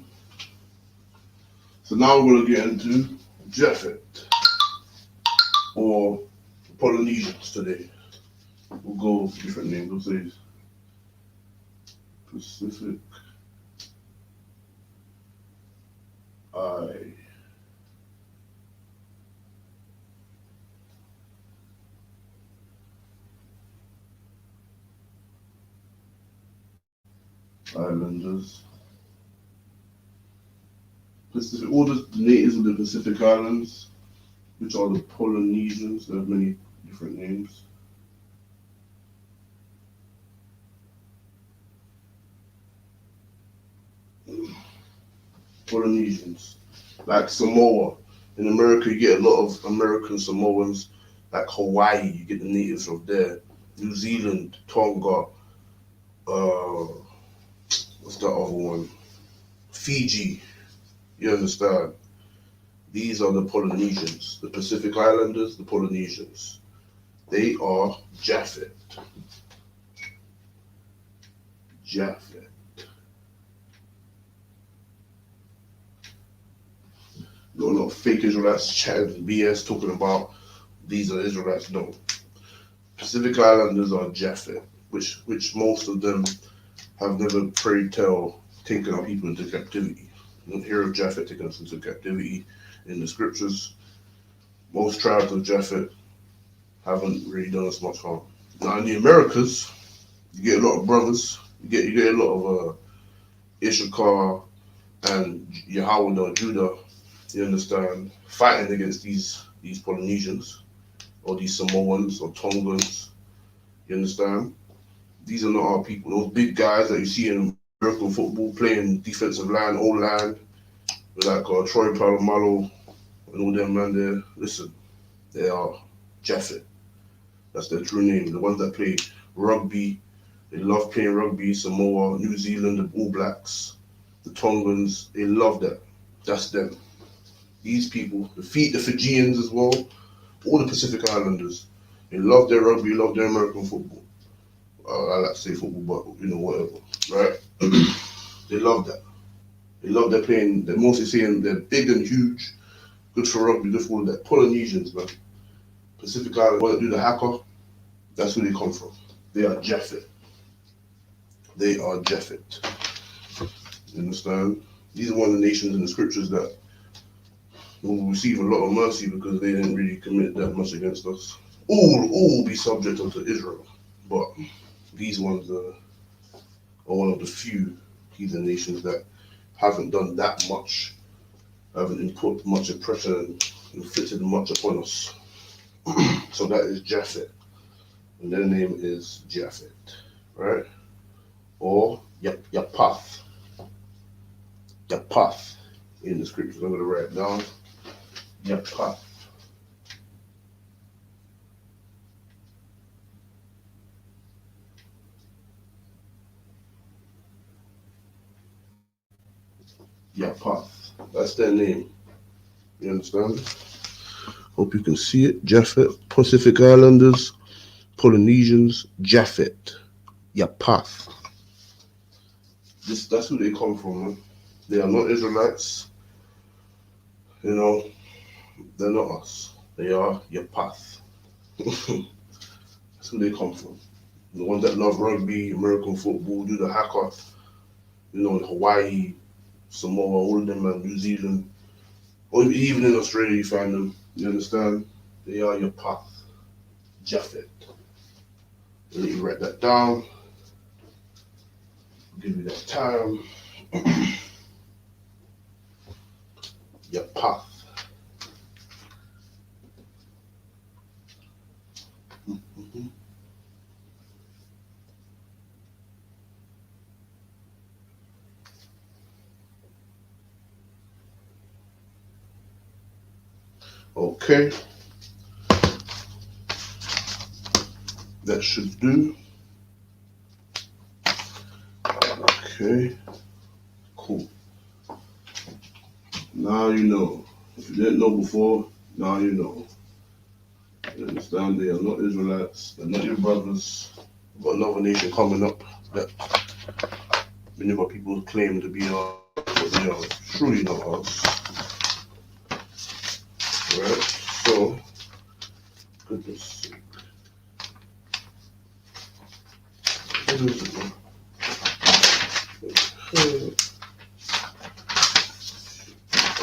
So now we're going to get into Japhet, or Polynesians today. We'll go with different names. We'll say Pacific Islanders. Pacific, all the natives of the Pacific Islands, which are the Polynesians. They have many different names. Polynesians, like Samoa. In America, you get a lot of American Samoans, like Hawaii, you get the natives of there. New Zealand, Tonga, what's the other one? Fiji, you understand? These are the Polynesians, the Pacific Islanders, the Polynesians. They are Japhet. Japhet. Got a lot of fake Israelites chatting BS talking about these are Israelites. No. Pacific Islanders are Japhet, which most of them have never prayed tell taken our people into captivity. You don't hear of Japhet taking us into captivity in the scriptures. Most tribes of Japhet haven't really done us much harm. Now in the Americas, you get a lot of brothers. You get a lot of Issachar and Yahweh, Judah. You understand, fighting against these Polynesians or these Samoans or Tongans. You understand? These are not our people. Those big guys that you see in American football playing defensive line, O line, like Troy Polamalu and all them man there. Listen, they are Japhet. That's their true name. The ones that play rugby, they love playing rugby. Samoa, New Zealand, the All Blacks, the Tongans, they love that. That's them. These people, the Fijians as well, all the Pacific Islanders, they love their rugby, love their American football. I like to say football, but whatever, right? They love that. They love their playing. They're mostly saying they're big and huge, good for rugby, good for all that. Polynesians, man. Pacific Island, want to do the hacker? That's where they come from. They are Japhet. They are Japhet. You understand? These are one of the nations in the scriptures that will receive a lot of mercy because they didn't really commit that much against us. All will be subject unto Israel, but these ones are one of the few heathen nations that haven't done that much, haven't put much oppression and inflicted much upon us. So that is Japhet, and their name is Japhet, right? Or Yapath. Yapath in the scriptures. I'm going to write it down. Yapath. Yapath. That's their name. You understand? Hope you can see it. Japhet, Pacific Islanders, Polynesians, Japhet, Yapath. That's who they come from, man. They are not Israelites. You know, they're not us. They are Yapath. That's who they come from. The ones that love rugby, American football, do the haka, Hawaii, Samoa, all of them, man, New Zealand, or even in Australia, you find them. You understand? They are your path, Japhet. Let you write that down. Give you that time. Your path. Mm-hmm. Okay, that should do. Okay, cool. Now you know. If you didn't know before, now you know. You understand? They are not Israelites. They're not your brothers. We've got another nation coming up that many of our people claim to be ours, but they are truly not ours. Right? So, goodness sake. What is it, man?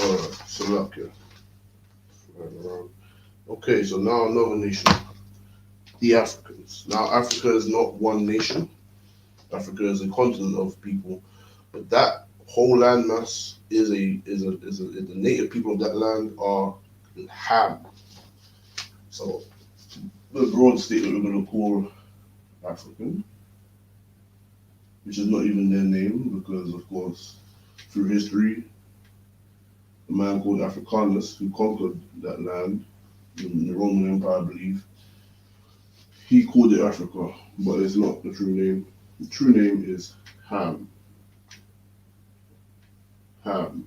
Alright, Salakia. Okay, so now another nation. The Africans. Now, Africa is not one nation. Africa is a continent of people, but that whole landmass the native people of that land are Ham. So the broad statement we're going to call African, which is not even their name because, of course, through history, a man called Africanus who conquered that land in the Roman Empire, I believe, he called it Africa, but it's not the true name. The true name is Ham. Ham.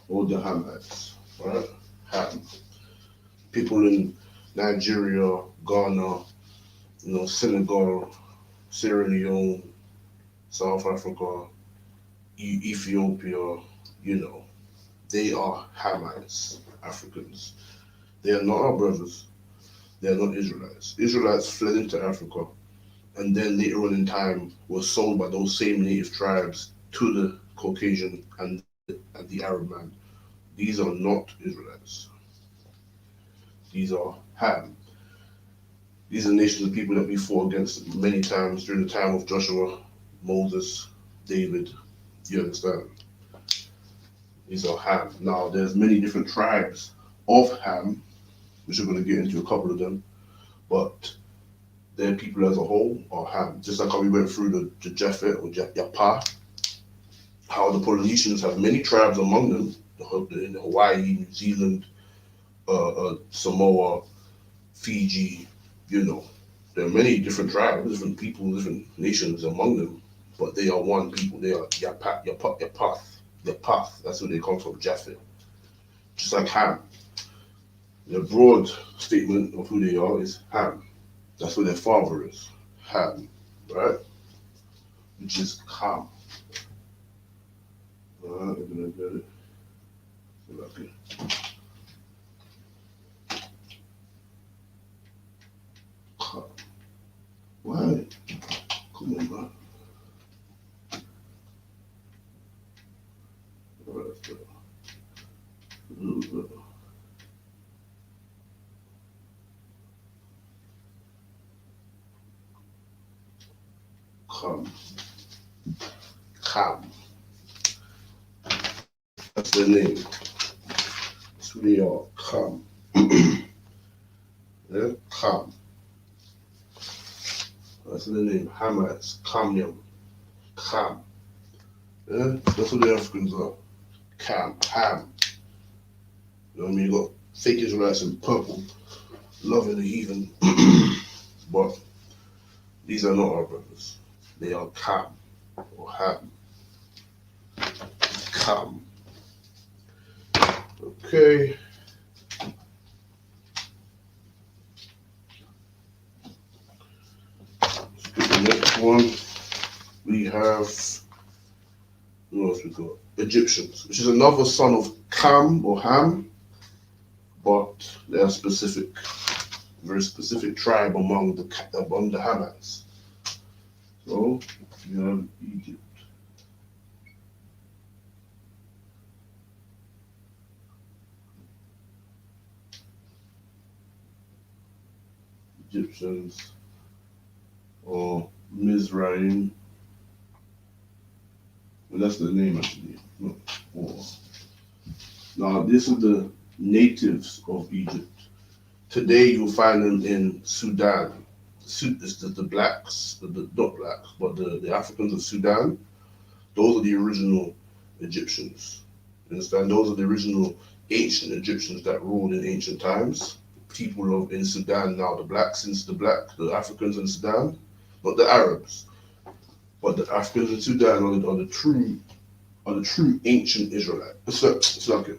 Or the Hamites. Right? Ham. People in Nigeria, Ghana, Senegal, Sierra Leone, South Africa, Ethiopia, they are Hamites, Africans. They are not our brothers. They are not Israelites. Israelites fled into Africa and then later on in time were sold by those same native tribes to the Caucasian and the Arab man. These are not Israelites. These are Ham. These are nations of people that we fought against many times during the time of Joshua, Moses, David. You understand? These are Ham. Now, there's many different tribes of Ham, which we're going to get into a couple of them, but their people as a whole are Ham. Just like how we went through the Japhet or Yapah, how the Polynesians have many tribes among them, in Hawaii, New Zealand, Samoa, Fiji, there are many different tribes, different people, different nations among them, but they are one people. They are Yapath. That's where they come from, Japhet. Just like Ham. The broad statement of who they are is Ham. That's where their father is, Ham, right? Which is Ham. Alright, we're gonna get it. Okay. Why? Come on, man. Come. Come. That's their name. That's who they are. Come. Yeah? Come. That's their name. Hamites. Kamyam. Kam. Yeah? That's what the Africans are. Kam. Ham. You know what I mean? You got fake Israelites in purple, loving the heathen. But these are not our brothers. They are Kam or Ham. Kham. Okay. Let's get the next one. We have, what else we got? Egyptians, which is another son of Cam or Ham, but they are specific, very specific tribe among the Hamites. So you have Egypt. Egyptians or Mizraim. Well, that's the name actually. No, or, now this is the natives of Egypt. Today you'll find them in Sudan. It's the blacks, not blacks, but the Africans of Sudan. Those are the original Egyptians. You understand? Those are the original ancient Egyptians that ruled in ancient times. People in Sudan now, the Africans in Sudan, not the Arabs, but the Africans in Sudan are the true ancient Israelites. Salakia.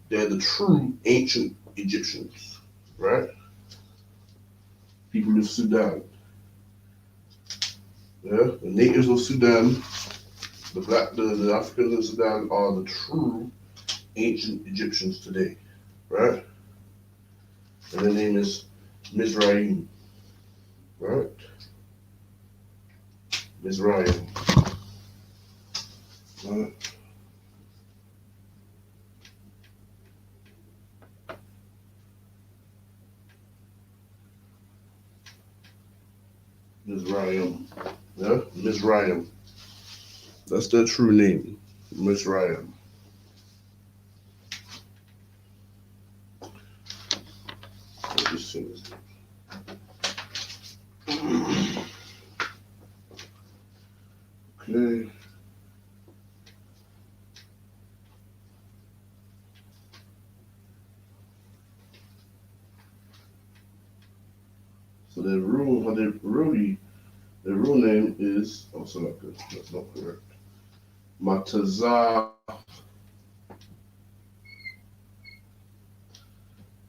They're the true ancient Egyptians, right? People of Sudan. Yeah, the natives of Sudan, the Africans in Sudan are the true ancient Egyptians today, right? And their name is Mizraim, right? Mizraim. Right? Mizraim. Yeah? Mizraim. That's their true name. Mizraim. Okay. So their real name is that's not correct. Matazah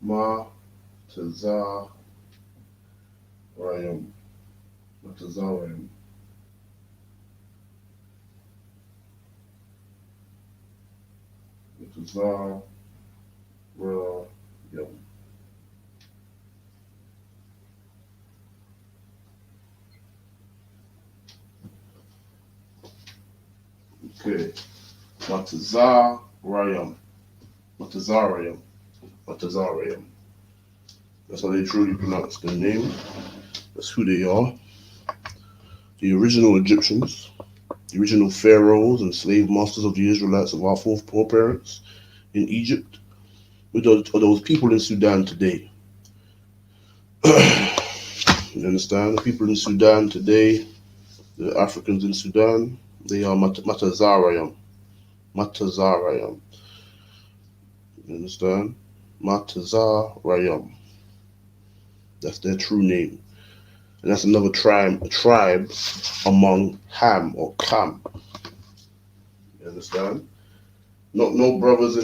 Matazarayim. Matazarayim. Matazarayim. Okay. Matazarayim. Matazarayim. Matazarayim. That's how they truly pronounce their name. That's who they are. The original Egyptians, the original pharaohs and slave masters of the Israelites of our foreparents in Egypt, with those people in Sudan today. You understand? The people in Sudan today, the Africans in Sudan, they are Matazarayim. Matazarayim. You understand? Matazarayim. That's their true name. And that's another tribe among Ham or Cam. You understand? No brothers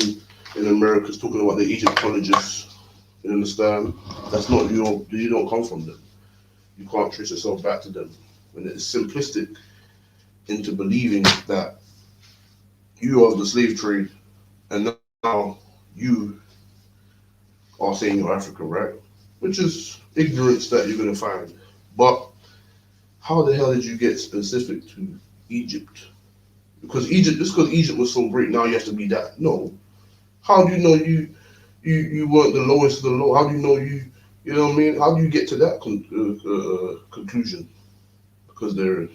in America is talking about the Egyptologists. You understand? That's not you don't come from them. You can't trace yourself back to them. And it's simplistic into believing that you are the slave trade and now you are saying you're African, right? Which is ignorance that you're gonna find. But how the hell did you get specific to Egypt? Because Egypt was so great, now you have to be that. No. How do you know you weren't the lowest of the low? How do you know you know what I mean? How do you get to that conclusion? Because they're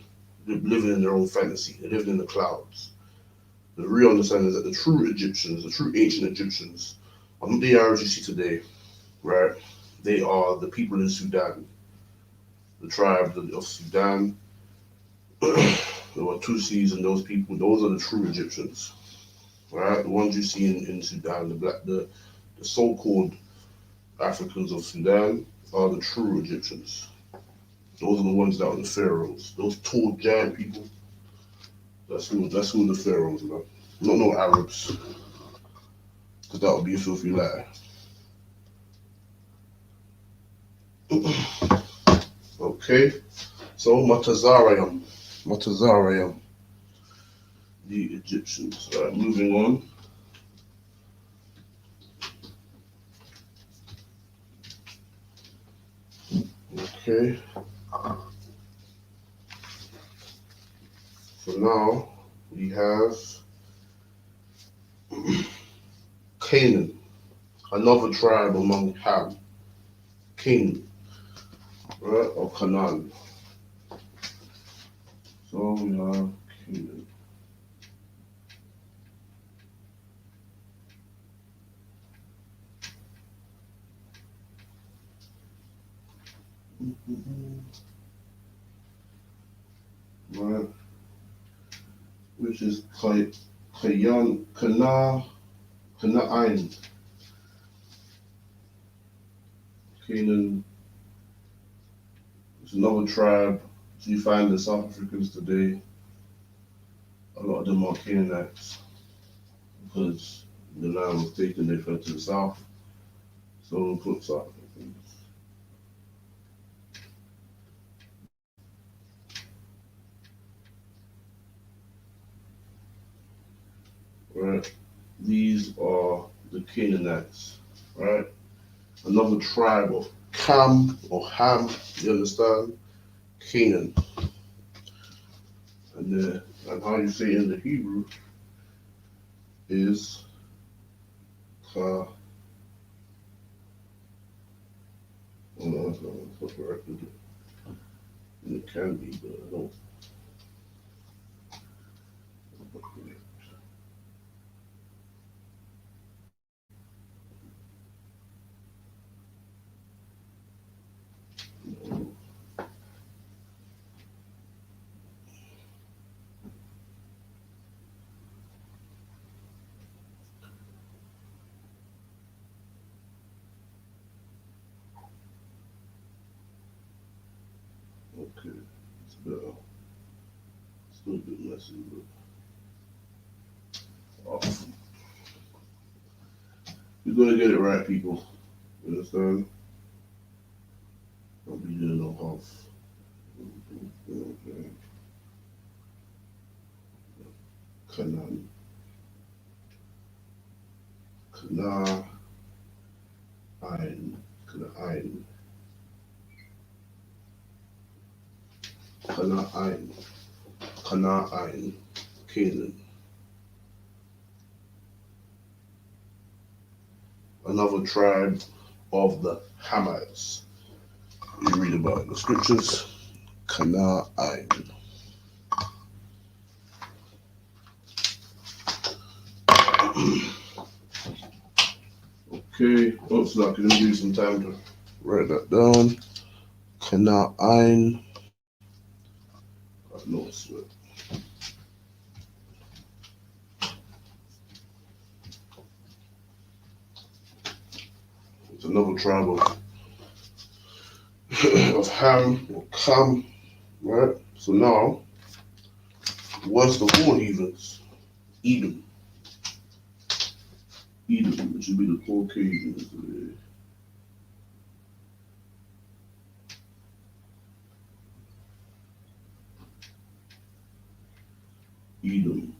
living in their own fantasy. They're living in the clouds. The real understanding is that the true Egyptians, the true ancient Egyptians, are not the Arabs you see today, right? They are the people in Sudan, the tribes of Sudan. There were Tutsis and those people. Those are the true Egyptians, right? The ones you see in Sudan, the so-called Africans of Sudan are the true Egyptians. Those are the ones that were the pharaohs. Those tall giant people. That's who the pharaohs, man. Not no Arabs, because that would be a filthy lie. Okay, so Matazarium, the Egyptians. All right, moving on. Okay, so now we have Canaan, another tribe among Ham. Canaan, right, or Canaan. So we have Canaan. Right, which is Canaan. Canaan is another tribe. So you find the South Africans today, a lot of them are Canaanites because the land was taken, they fled to the south. So we put South Africans. Right, these are the Canaanites. Right, another tribe of Cam or Ham. You understand? Canaan, and how you say it in the Hebrew is Ka. Oh no, that's not correct. It can be, but I don't. Okay, it's better. Still a bit messy, but awesome. You're gonna get it right, people. You understand? Don't be doing no half. Okay. Canaan. Canaan. Canaan. Canaan. Canaan. Canaan. Another tribe of the Hamites. You read about it in the scriptures. Canaan. Okay, oops, now can you give you some time to write that down? Canaan. No sweat. It's another tribe of Ham or Cam, right? So now, what's the horn heathens? Edom. Edom, which would be the Caucasians. Edom.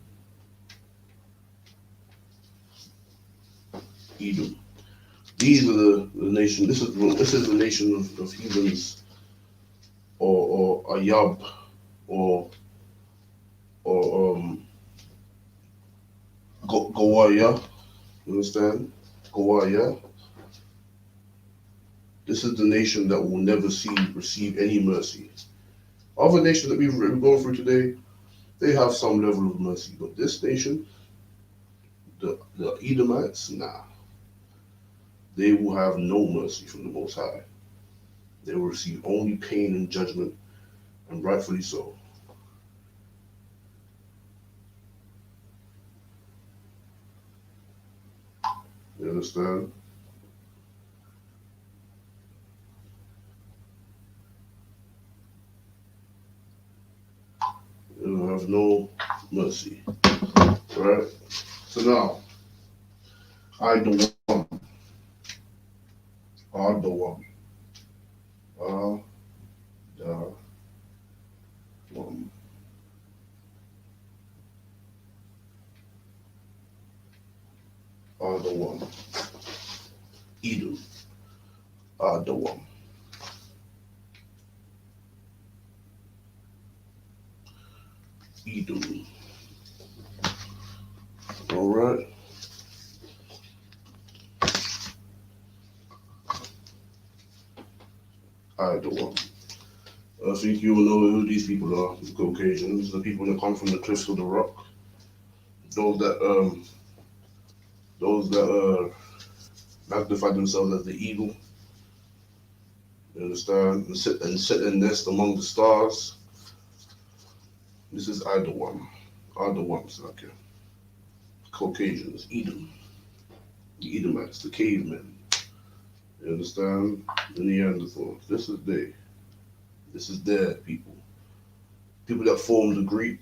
Edom. These are the nation. This is the nation of heathens, or Ayab, or Gawaya. You understand? Gawaya. This is the nation that will never receive any mercy. Other nations that we've gone through today, they have some level of mercy, but this nation, the Edomites, nah, they will have no mercy from the Most High. They will receive only pain and judgment, and rightfully so. You understand? You know, have no mercy. Right? So now, I the one. I the one. I the one. I the one. Edom. I the one. Edom. Alright. I the one. I think you will know who these people are, the Caucasians, the people that come from the cliffs of the rock. Those that magnify themselves as the eagle. You understand? And sit and nest among the stars. This is I the one. I the ones, okay. Caucasians, Edom. The Edomites, the cavemen. You understand? The Neanderthals. This is they. This is their people. People that formed the Greek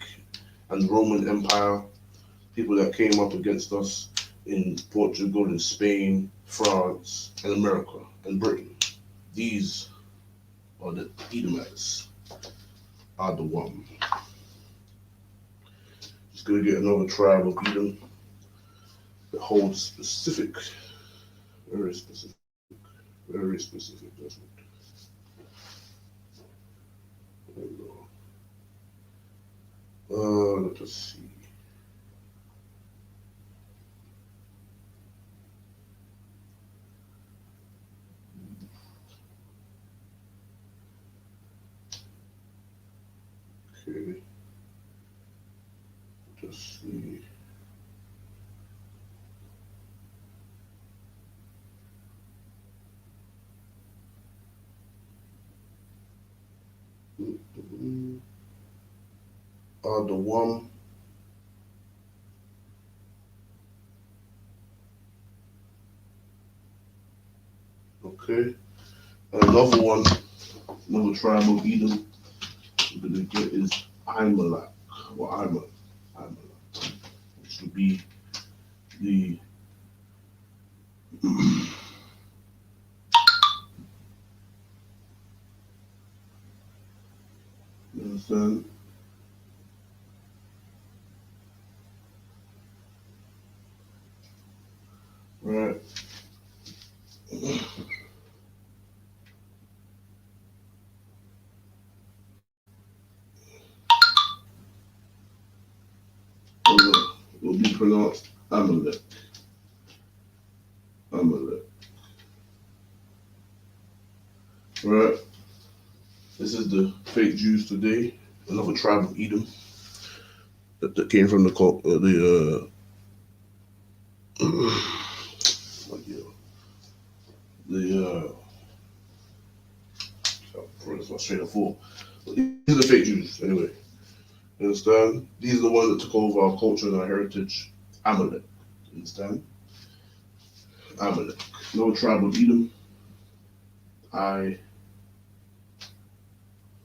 and Roman Empire. People that came up against us in Portugal and Spain, France, and America and Britain. These are the Edomites. Are the one. Just gonna get another tribe of Edom that holds specific, very specific, very specific. That's what. Let us see. Okay. Let's see. The one. Okay. And another one, another tribe of Edom we're gonna get is Imalak, or Imalak, which would be the you understand? Right. It will be pronounced Amalek. Amalek. Right. This is the fake Jews today, another tribe of Edom that came from that's my straight up fool. These are the fake Jews, anyway. You understand? These are the ones that took over our culture and our heritage. Amalek. You understand? Amalek. No tribe of Edom. I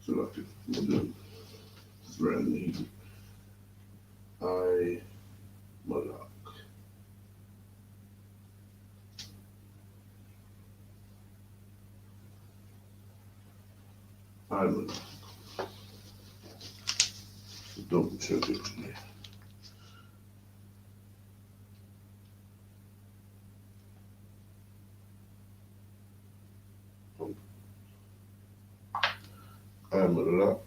selected. It's random Hebrew. I Malak. I Malak. Double check it. I Malak.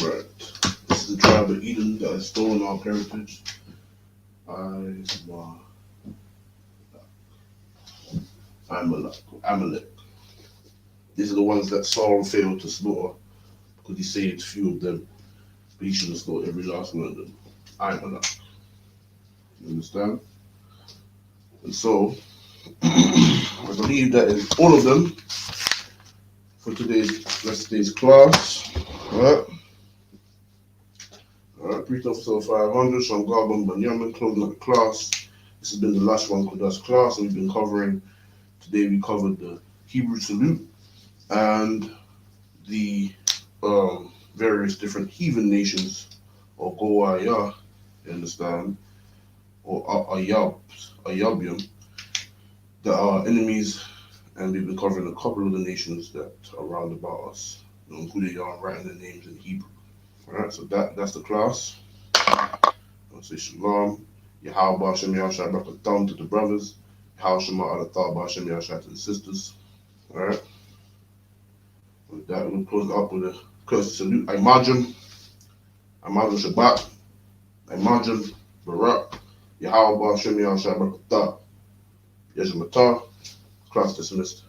Right. This is the tribe of Edom that has stolen our heritage. Amalek. These are the ones that Saul failed to slaughter because he saved few of them, but he should have slaughtered every last one of them. Amalek. You understand? And so, I believe that is all of them for today's class. Alright? Alright, Priest Officer 500, Shamgar Banyamin, closing out the class. This has been the Lashawan Qadash class, and we've been covering, today we covered the Hebrew salute, and the various different heathen nations, or Goaya, you understand, or Ayabium, that are enemies, and we've been covering a couple of the nations that are round about us, who they are, writing their names in Hebrew. Alright, so that's the class. I'll say Shalom, Yahweh Hashem Yahshai Barakatam to the brothers, Yahweh Shema Alatah Hashem Yahshai to the sisters. Alright, with that, we'll close it up with a courtesy salute. Imagine Shabbat, Imagine Barak, Yahweh Hashem Yahshai Barakatah, Yeshua Class dismissed.